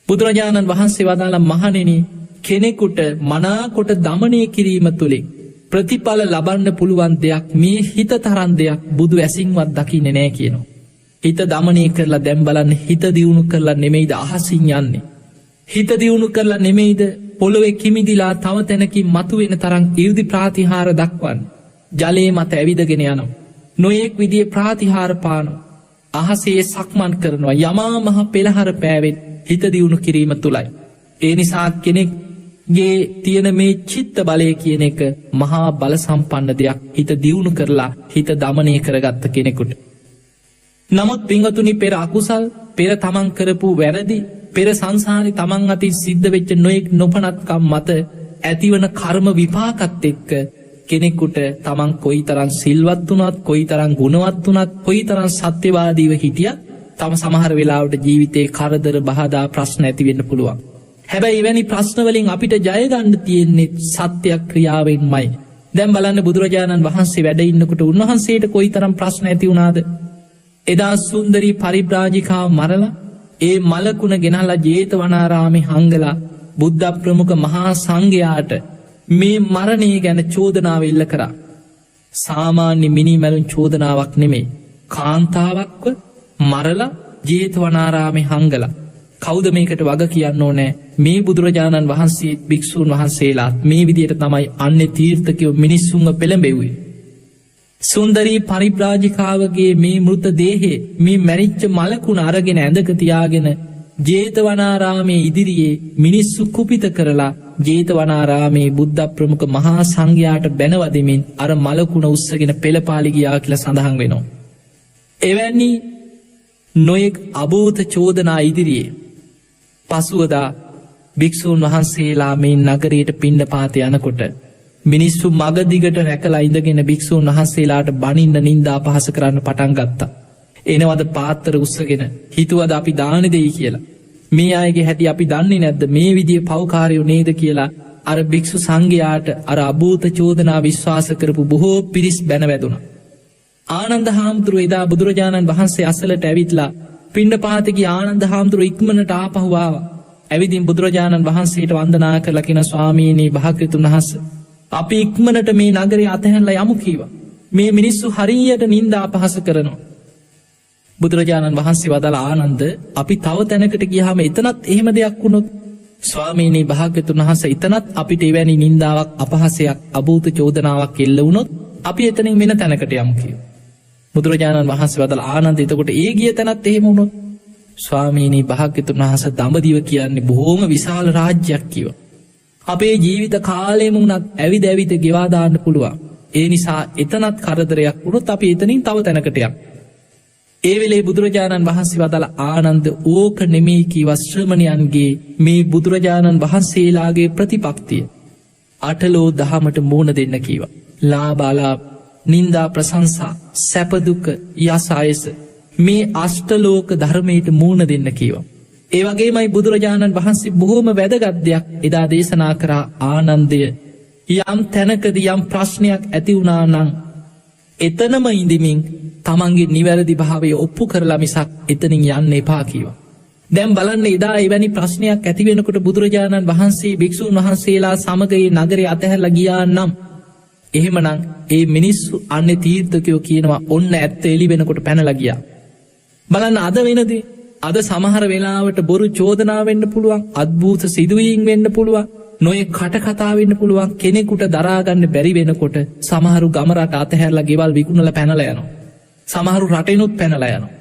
බුදුරජාණන් වහන්සේ වදාළ මහණෙනි කෙනෙකුට මනාකොට දමනය කිරීම තුළින් ප්‍රතිඵල ලබන්න පුළුවන් දෙයක් මේ හිත තරන් දෙයක් බුදු ඇසින්වත් දකින්න නෑ කියනවා. හිත දමනය කරලා දැම් බලන්න හිත දියුණු කරලා නෙමෙයිද අහසින් යන්නේ. හිත දියුණු කරලා නෙමෙයිද පොළොවේ කිමිදිලා තව තැනකින් මතුවෙන තරම් 이르දි ප්‍රාතිහාර දක්වන්න. ජලයේ මත ඇවිදගෙන යනවා. නොයෙක් විදිහේ ප්‍රාතිහාර පානවා. අහසේ සක්මන් කරනවා. යමා මහ පෙළහර පෑවෙත් හිත දියුණු කිරීම තුලයි. ඒ නිසා කෙනෙක්ගේ තියෙන මේ චිත්ත බලය කියන එක මහා බල සම්පන්න දෙයක්. හිත දියුණු කරලා හිත දමනය කරගත්ත කෙනෙකුට. නමුත් පින්වතුනි පෙර අකුසල් පෙර තමන් කරපු වැරදි පෙර සංසාරේ තමන් අතින් සිද්ධ වෙච්ච නොයෙක් නොපනත්කම් මත ඇතිවන කර්ම විපාකත් එක්ක කෙනෙකුට තමන් කොයිතරම් සිල්වත් වුණත් කොයිතරම් ගුණවත් වුණත් කොයිතරම් සත්‍යවාදීව හිටියත් තම සමහර වෙලාවට ජීවිතේ කරදර බාධා ප්‍රශ්න ඇති වෙන්න පුළුවන්. හැබැයි එවැනි ප්‍රශ්න වලින් අපිට ජය ගන්න තියෙන්නේ සත්‍යක්‍රියාවෙන්මයි. දැන් බලන්න බුදුරජාණන් වහන්සේ වැඩ ඉන්නකොට උන්වහන්සේට කොයිතරම් ප්‍රශ්න ඇති වුණාද? එදා සුන්දරී පරිබ්‍රාජිකාව මරලා ඒ මලකුණ ගෙනල්ලා ජේතවනාරාමේ හංගලා බුද්ධ ප්‍රමුඛ මහා සංඝයාට මේ මරණය ගැන චෝදනාව එල්ල කරා. සාමාන්‍ය මිනිමැරුම් චෝදනාවක් නෙමෙයි. කාන්තාවක්ව මරලා ජේතවනාරාමේ හංගලා. කවුද මේකට වග කියන්න ඕනෑ? මේ බුදුරජාණන් වහන්සේ භික්ෂූන් වහන්සේලාත් මේ විදියට තමයි අන්නේ තීර්ථකයෝ මිනිස්සුන්ව පෙළඹෙව්වේ. සුන්දරී පරිබ්‍රාජිකාවගේ මේ මෘත දේහේ මේ මැරිච්ච මලකුණ අරගෙන ඇඳක තියාගෙන ජේතවනාරාමේ ඉදිරියේ මිනිස්සු කුපිත කරලා ජේතවනාරාමේ බුද්ධ ප්‍රමුඛ මහා සංඝයාට බැනවදමින් අර මලකුණ උස්සගෙන පෙළපාලි ගියා කියලා සඳහන් වෙනවා. එවැනි නොයෙක් අභූත චෝදනා ඉදිරියේ පසුවදා භික්ෂූන් වහන්සේලා මේ නගරයට පිණ්ඩපාත යනකොට මිනිස්සු මගදිගට රැකලා ඉඳගෙන භික්ෂූන් වහන්සේලාට බනින්න නින්දා අපහාස කරන්න පටන් ගත්තා. එනවද පාත්තර උස්සගෙන හිතුවද අපි දාන දෙයි කියලා. මේ අයගේ හැටි අපි දන්නේ නැද්ද මේ විදිහේ පව්කාරයෝ නේද කියලා අර භික්ෂු සංඝයාට අර අභූත චෝදනා විශ්වාස කරපු බොහෝ පිරිස් බැනවැදුණා. ආනන්ද හාමුදුරුවෝ එදා බුදුරජාණන් වහන්සේ අසලට ඇවිත්ලා පිණ්ඩපාත ගිය ආනන්ද හාමුදුරුවෝ ඉක්මනට ආපහු ආවා. ඇවිදින් බුදුරජාණන් වහන්සේට වන්දනා කරලා කියන ස්වාමීනි භාග්‍යවතුන් වහන්සේ අපි ඉක්මනට මේ නගරේ අතහැරලා යමු කීවා. මේ මිනිස්සු හරියට නින්දා අපහාස කරනවා. බුදුරජාණන් වහන්සේ වදාළ ආනන්ද අපි තව තැනකට ගියාම එතනත් එහෙම දෙයක් වුණොත් ස්වාමීනි භාග්‍යවතුන් වහන්සේ එතනත් අපිට එවැනි නින්දාවක් අපහාසයක් අභූත චෝදනාවක් එල්ල වුණොත් අපි එතනින් වෙන තැනකට යමු කියලා. බුදුරජාණන් වහන්සේ වදාළ ආනන්ද එතකොට ඒ ගිය තැනත් එහෙම වුණොත් ස්වාමීනි භාග්‍යවතුන් වහන්සේ දඹදිව කියන්නේ බොහෝම විශාල රාජ්‍යයක් කිව්වා. අපේ ජීවිත කාලෙම වුණත් ඇවිද ඇවිද ගෙවා දාන්න පුළුවන්. ඒ නිසා එතනත් කරදරයක් වුණොත් අපි එතනින් තව තැනකට යමු. ඒ වෙලේ බුදුරජාණන් වහන්සේ වදාළ ආනන්ද ඕක නෙමෙයි කීව ශ්‍රමණයන්ගේ මේ බුදුරජාණන් වහන්සේලාගේ ප්‍රතිපක්තිය. අටලෝ දහමට මූණ දෙන්න කීවා. ලාභාලාභ නින්දා ප්‍රශංසා සැප දුක යස අයස මේ අෂ්ටලෝක ධර්මයට මූණ දෙන්න කීවා. ඒ වගේමයි බුදුරජාණන් වහන්සේ බොහෝම වැදගත් දෙයක් එදා දේශනා කරා ආනන්දය යම් තැනකදී යම් ප්‍රශ්නයක් ඇති වුණා නම් එතනම ඉඳිමින් තමන්ගේ නිවැරදි භාවය ඔප්පු කරලා මිසක් එතනින් යන්න එපා කීවා. දැන් බලන්න එදා එවැනි ප්‍රශ්නයක් ඇති වෙනකොට බුදුරජාණන් වහන්සේ භික්ෂූන් වහන්සේලා සමග ඒ නගරේ අතහැරලා ගියා නම් එහෙමනම් ඒ මිනිස්සු අන්නේ තීර්ථකයෝ කියනවා ඔන්න ඇත්ත එළි වෙනකොට පැනලා ගියා. බලන්න අද වෙනදී අද සමහර වෙලාවට බොරු චෝදනා වෙන්න පුළුවන් අද්භූත සිදුවීම් වෙන්න පුළුවන් නොයෙක් කටකතා වෙන්න පුළුවන් කෙනෙකුට දරාගන්න බැරි වෙනකොට සමහරු ගම රට අතහැරලා ගෙවල් විකුණලා පැනලා යනවා. සමහරු රටෙනුත් පැනලා යනවා.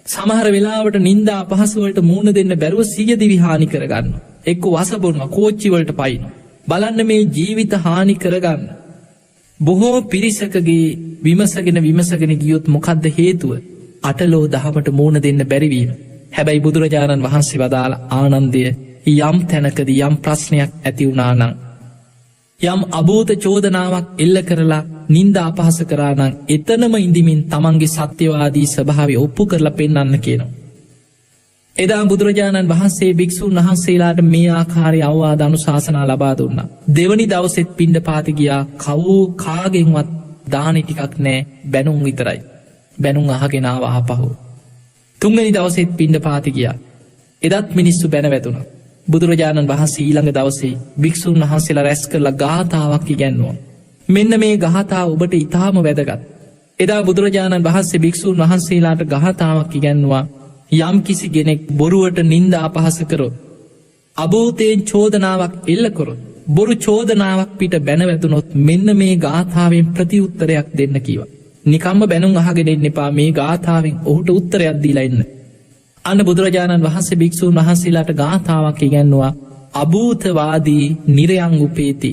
සමහර වෙලාවට නින්දා අපහාස වලට මූණ දෙන්න බැරුව සිය දිවි හානි කරගන්නවා. එක්ක වසබොනවා කෝච්චි වලට පයින්නවා. බලන්න මේ ජීවිත හානි කරගන්න බොහෝ පිරිසකගේ විමසගෙන ගියොත් මොකද්ද හේතුව? අටලෝ දහමට මූණ දෙන්න බැරි වීම. හැබැයි බුදුරජාණන් වහන්සේ වදාළ ආනන්දය යම් තැනකදී යම් ප්‍රශ්නයක් ඇති වුණා නම් යම් අභූත චෝදනාවක් එල්ල කරලා නින්දා අපහාස කරා නම් එතනම ඉඳිමින් තමන්ගේ සත්‍යවාදී ස්වභාවය ඔප්පු කරලා පෙන්වන්න කියනවා. එදා බුදුරජාණන් වහන්සේ භික්ෂූන් වහන්සේලාට මේ ආකාරයේ අවවාද අනුශාසනා ලබා දුන්නා. දෙවනි දවසෙත් පිණ්ඩපාත ගියා කවෝ කාගෙන්වත් දානි ටිකක් නෑ බැනුම් විතරයි. බැනුම් අහගෙන ආවා ආපහු. තුන්වෙනි දවසෙත් පිණ්ඩපාත ගියා. එදත් මිනිස්සු බැනවැදුණා. බුදුරජාණන් වහන්සේ ඊළඟ දවසේ භික්ෂූන් වහන්සේලා රැස් කරලා ගාථාවක් ඉගැන්වුවා. මෙන්න මේ ගාථාව ඔබට ඊටාම වැදගත්. එදා බුදුරජාණන් වහන්සේ භික්ෂූන් වහන්සේලාට ගාථාවක් ඉගැන්වුවා. යම් කිසි කෙනෙක් බොරුවට නින්දා අපහාස කරොත් අභූතයෙන් චෝදනාවක් එල්ල කරොත් බොරු චෝදනාවක් පිට බැනවැතුනොත් මෙන්න මේ ගාථාවෙන් ප්‍රතිඋත්තරයක් දෙන්න කිව. නිකම්ම බැනුම් අහගෙන එන්න එපා මේ ගාථාවෙන් ඔහුට උත්තරයක් දීලා එන්න. අන්න බුදුරජාණන් වහන්සේ භික්ෂූන් වහන්සේලාට ගාථාවක් ඉගැන්වුවා අභූතවාදී නිරයං උපේති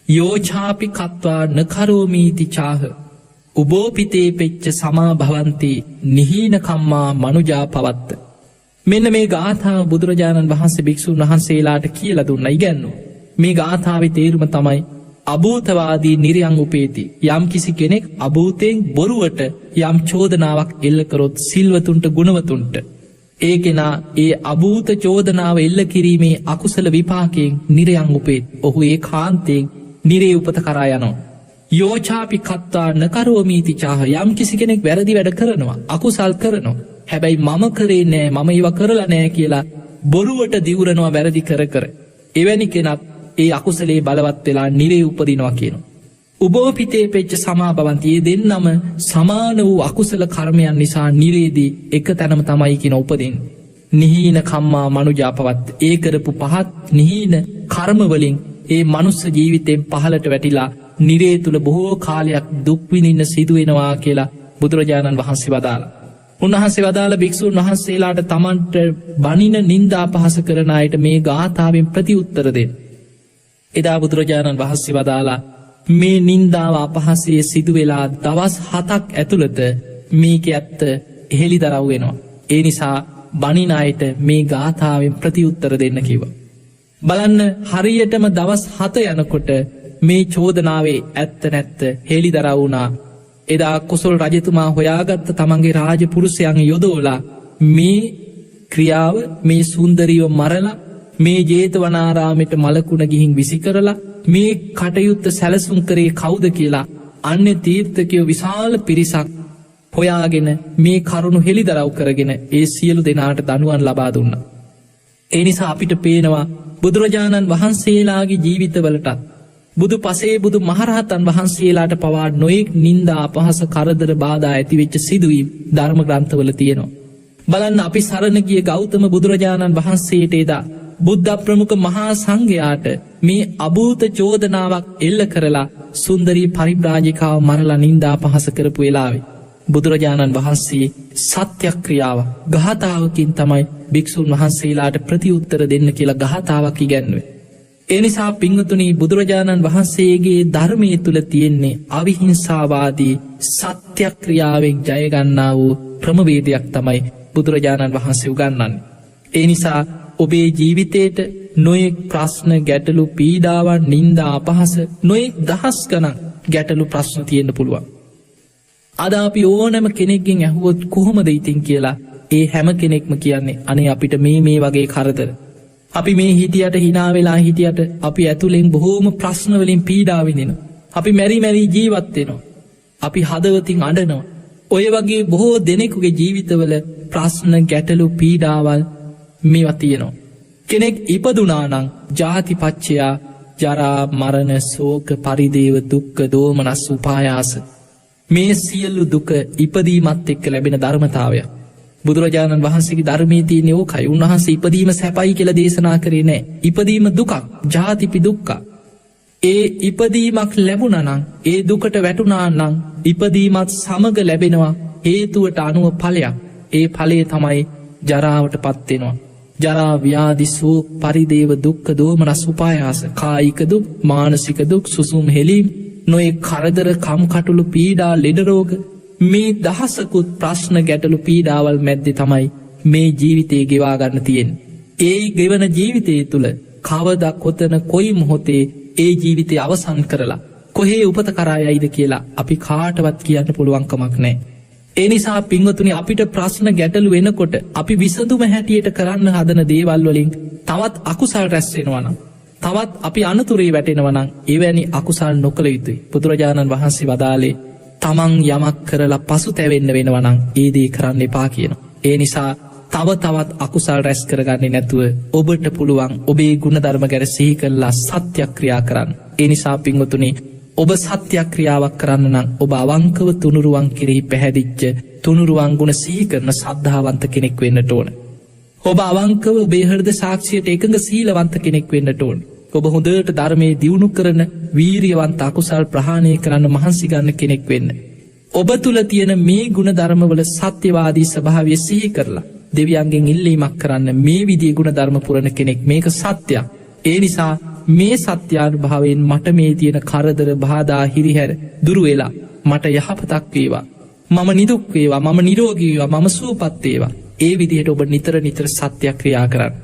යෝචාපි කත්වා නකරෝමීති චාහ උබෝපිතේ පෙච්ච සමා භවන්ති නිහීන කම්මා මනුජා පවත්ත. මෙන්න මේ ගාථාව බුදුරජාණන් වහන්සේ භික්ෂූන් වහන්සේලාට කියලා දුන්න ඉගැන්වු. මේ ගාථාවේ තේරුම තමයි අභූතවාදී නිරයං උපේති. යම් කිසි කෙනෙක් අභූතයෙන් බොරුවට යම් චෝදනාවක් එල්ල කරොත් සිල්වතුන්ට ගුණවතුන්ට ඒ කෙනා ඒ අභූත චෝදනාව එල්ල කිරීමේ අකුසල විපාකයෙන් නිරයං උපේත්. ඔහු ඒ කාන්තයෙන් නිරේ උපත කරා යනවා. යෝචාපි කත්තා නකරෝමීති චාහ යම් කිසි කෙනෙක් වැරදි වැඩ කරනවා අකුසල් කරනවා. හැබැයි මම කරේ නෑ මම ඒව කරලා නෑ කියලා බොරුවට දිවුරනවා වැරදි කර කර. එවැනි කෙනත් ඒ අකුසලේ බලවත් වෙලා නිරේ උපදිනවා කියනවා. උබෝපිතේ පෙච්ච සමා භවන්ති දෙන්නම සමාන වූ අකුසල කර්මයන් නිසා නිරේදී එක තැනම තමයි කියන උපදින්. නිහීන කම්මා මනුජා පවත්ත ඒ කරපු පහත් නිහීන කර්මවලින් ඒ මනුස්ස ජීවිතයෙන් පහලට වැටිලා නිරේ තුළ බොහෝ කාලයක් දුක්විඳින්න සිදුවෙනවා කියලා බුදුරජාණන් වහන්සේ වදාලා. උන්වහන්සේ වදාළ භික්ෂූන් වහන්සේලාට තමන්ට බනින නින්දා පහස කරන අයට මේ ගාථාවෙන් ප්‍රතිඋත්තර දෙන්න. එදා බුදුරජාණන් වහන්සේ වදාලා මේ නින්දාව අපහසේ සිදුවෙලා දවස් 7ක් ඇතුළත මේක ඇත්ත එහෙළි දරව් වෙනවා. ඒ නිසා බනින අයට මේ ගාථාවෙන් ප්‍රතිඋත්තර දෙන්න කිව්ව. බලන්න හරියටම දවස් 7 යනකොට මේ චෝදනාවේ ඇත්ත නැත්ත හෙළි දරවුණා. එදා කුසල් රජතුමා හොයාගත්ත තමන්ගේ රාජපුරුෂයන් යොදෝලා මේ ක්‍රියාව මේ සුන්දරියෝ මරලා මේ ජේතවනාරාමයට මලකුණ ගිහින් විසි කරලා මේ කටයුත්ත සැලසුම් කරේ කවුද කියලා අන්‍ය තීර්ථකයෝ විශාල පිරිසක් හොයාගෙන මේ කරුණු හෙළි දරව් කරගෙන ඒ සියලු දෙනාට දනුවන් ලබා දුන්න. ඒ නිසා අපිට පේනවා බුදුරජාණන් වහන්සේලාගේ ජීවිතවලටත් බුදු පසේ බුදු මහරහතන් වහන්සේලාට පවා නොයෙක් නින්දා අපහස කරදර බාධා ඇතිවෙච්ච සිදුවීම් ධර්ම ග්‍රන්ථවල තියෙනවා. බලන්න අපි සරණ ගිය ගෞතම බුදුරජාණන් වහන්සේට එදා බුද්ධ ප්‍රමුඛ මහා සංඝයාට මේ අභූත චෝදනාවක් එල්ල කරලා සුන්දරී පරිබ්‍රාජිකාව මරලා නින්දා අපහස කරපු වෙලාවේ බුදුරජාණන් වහන්සේ සත්‍යක්‍රියාව ගාථාවකින් තමයි භික්ෂුන් වහන්සේලාට ප්‍රතිඋත්තර දෙන්න කියලා ගාථාවක් ඉගැන්වුවේ. ඒ නිසා පින්වතුනි බුදුරජාණන් වහන්සේගේ ධර්මයේ තුල තියෙන්නේ අවිහිංසාවාදී සත්‍යක්‍රියාවෙන් ජයගන්නා වූ ක්‍රමවේදයක් තමයි බුදුරජාණන් වහන්සේ උගන්වන්නේ. ඒ නිසා ඔබේ ජීවිතයට නොයෙක් ප්‍රශ්න ගැටලු පීඩාවන් නින්දා අපහස නොයෙක් දහස් ගණන් ගැටලු ප්‍රශ්න තියෙන්න පුළුවන්. අද අපි ඕනෑම කෙනෙක්ගෙන් ඇහුවොත් කොහොමද ඉතින් කියලා ඒ හැම කෙනෙක්ම කියන්නේ අනේ අපිට මේ වගේ කරදර. අපි මේ හිටියට හිනා වෙලා හිටියට අපි ඇතුළෙන් බොහෝම ප්‍රශ්නවලින් පීඩා විඳිනවා. අපි මැරි ජීවත් වෙනවා. අපි හදවතින් අඬනවා. ඔය වගේ බොහෝ දෙනෙකුගේ ජීවිතවල ප්‍රශ්න ගැටලු පීඩාවල් මේවා තියෙනවා. කෙනෙක් ඉපදුනා නම් ජාතිපච්චයා ජරා මරණ ශෝක පරිදේව දුක්ඛ දෝමනස් උපායාස මේ සියලු දුක ඉපදීමත් එක්ක ලැබෙන ධර්මතාවය. බුදුරජාණන් වහන්සේගේ ධර්මයේ තියෙන ඕකයි. උන්වහන්සේ ඉපදීම සැපයි කියලා දේශනා කරේ නෑ. ඉපදීම දුකක්, ජාතිපි දුක්ඛ. ඒ ඉපදීමක් ලැබුණා නම්, ඒ දුකට වැටුණා නම් ඉපදීමත් සමග ලැබෙනවා හේතුවට අනුව ඵලයක්. ඒ ඵලය තමයි ජරාවටපත් වෙනවා. ජරා ව්‍යාධි ශෝක පරිදේව දුක්ඛ දෝමනස් උපායාස. කායික දුක්, මානසික දුක්, සුසුම් හෙලීම්, නොයෙක් කරදර, කම්කටොළු පීඩා, ලෙඩ රෝග මේ දහසකුත් ප්‍රශ්න ගැටලු පීඩාවල් මැද්දේ තමයි මේ ජීවිතේ ගෙවා ගන්න තියෙන්නේ. ඒ ගෙවන ජීවිතය තුළ කවදා කොතන කොයි මොහොතේ ඒ ජීවිතය අවසන් කරලා කොහේ උපත කරා යයිද කියලා අපි කාටවත් කියන්න පුළුවන් කමක් නැහැ. ඒ නිසා පින්වතුනි අපිට ප්‍රශ්න ගැටලු වෙනකොට අපි විසඳුම හැටියට කරන්න හදන දේවල් වලින් තවත් අකුසල් රැස් වෙනවා නම්, තවත් අපි අනතුරේ වැටෙනවා නම් එවැනි අකුසල් නොකළ යුතුයි. බුදුරජාණන් වහන්සේ වදාළේ තමන් යමක් කරලා පසුතැවෙන්න වෙනවා නම් ඒ දේ කරන්න එපා කියනවා. ඒ නිසා තව තවත් අකුසල් රැස් කරගන්නේ නැතුව ඔබට පුළුවන් ඔබේ ගුණධර්ම ගැන සිහි කරලා සත්‍යක්‍රියා කරන්න. ඒ නිසා පින්වතුනි ඔබ සත්‍යක්‍රියාවක් කරන්න නම් ඔබ අවංකව තුනුරුවන් කෙරෙහි පැහැදිච්ච තුනුරුවන් ගුණ සිහි කරන සද්ධාවන්ත කෙනෙක් වෙන්නට ඕන. ඔබ අවංකව ඔබේ හෘද සාක්ෂියට එකඟ සීලවන්ත කෙනෙක් වෙන්නට ඕන. ඔබ හොඳට ධර්මයේ දියුණු කරන වීරියවන්ත අකුසල් ප්‍රහාණය කරන්න මහන්සි ගන්න කෙනෙක් වෙන්න. ඔබ තුළ තියෙන මේ ගුණ ධර්මවල සත්‍යවාදී ස්වභාවය සිහි කරලා දෙවියන්ගෙන් ඉල්ලීමක් කරන්න මේ විදිහේ ගුණ ධර්ම පුරන කෙනෙක් මේක සත්‍යයක්. ඒ නිසා මේ සත්‍යානුභාවයෙන් මට මේ තියෙන කරදර බාධා හිරිහැර දුරු වෙලා මට යහපතක් වේවා. මම නිදුක් වේවා, මම නිරෝගී වේවා, මම සුවපත් වේවා. ඒ විදිහට ඔබ නිතර නිතර සත්‍යක්‍රියා කරන්න.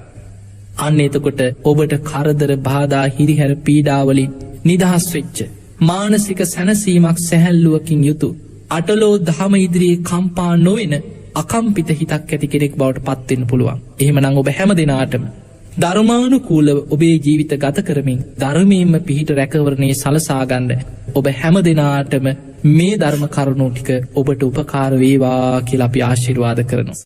අන්න එතකොට ඔබට කරදර බාධා හිරිහැර පීඩාවලින් නිදහස් වෙච්ච මානසික සැනසීමක් සැහැල්ලුවකින් යුතු අටලෝ දහම ඉදිරියේ කම්පා නොවෙන අකම්පිත හිතක් ඇති කෙනෙක් බවට පත්වෙන්න පුළුවන්. එහෙමනම් ඔබ හැම දෙනාටම ධර්මානුකූලව ඔබේ ජීවිත ගත කරමින් ධර්මයෙන්ම පිහිට රැකවරණයේ සලසාගන්න ඔබ හැම දෙනාටම මේ ධර්ම කරුණු ටික ඔබට උපකාර වේවා කියලා අපි ආශිර්වාද කරනවා.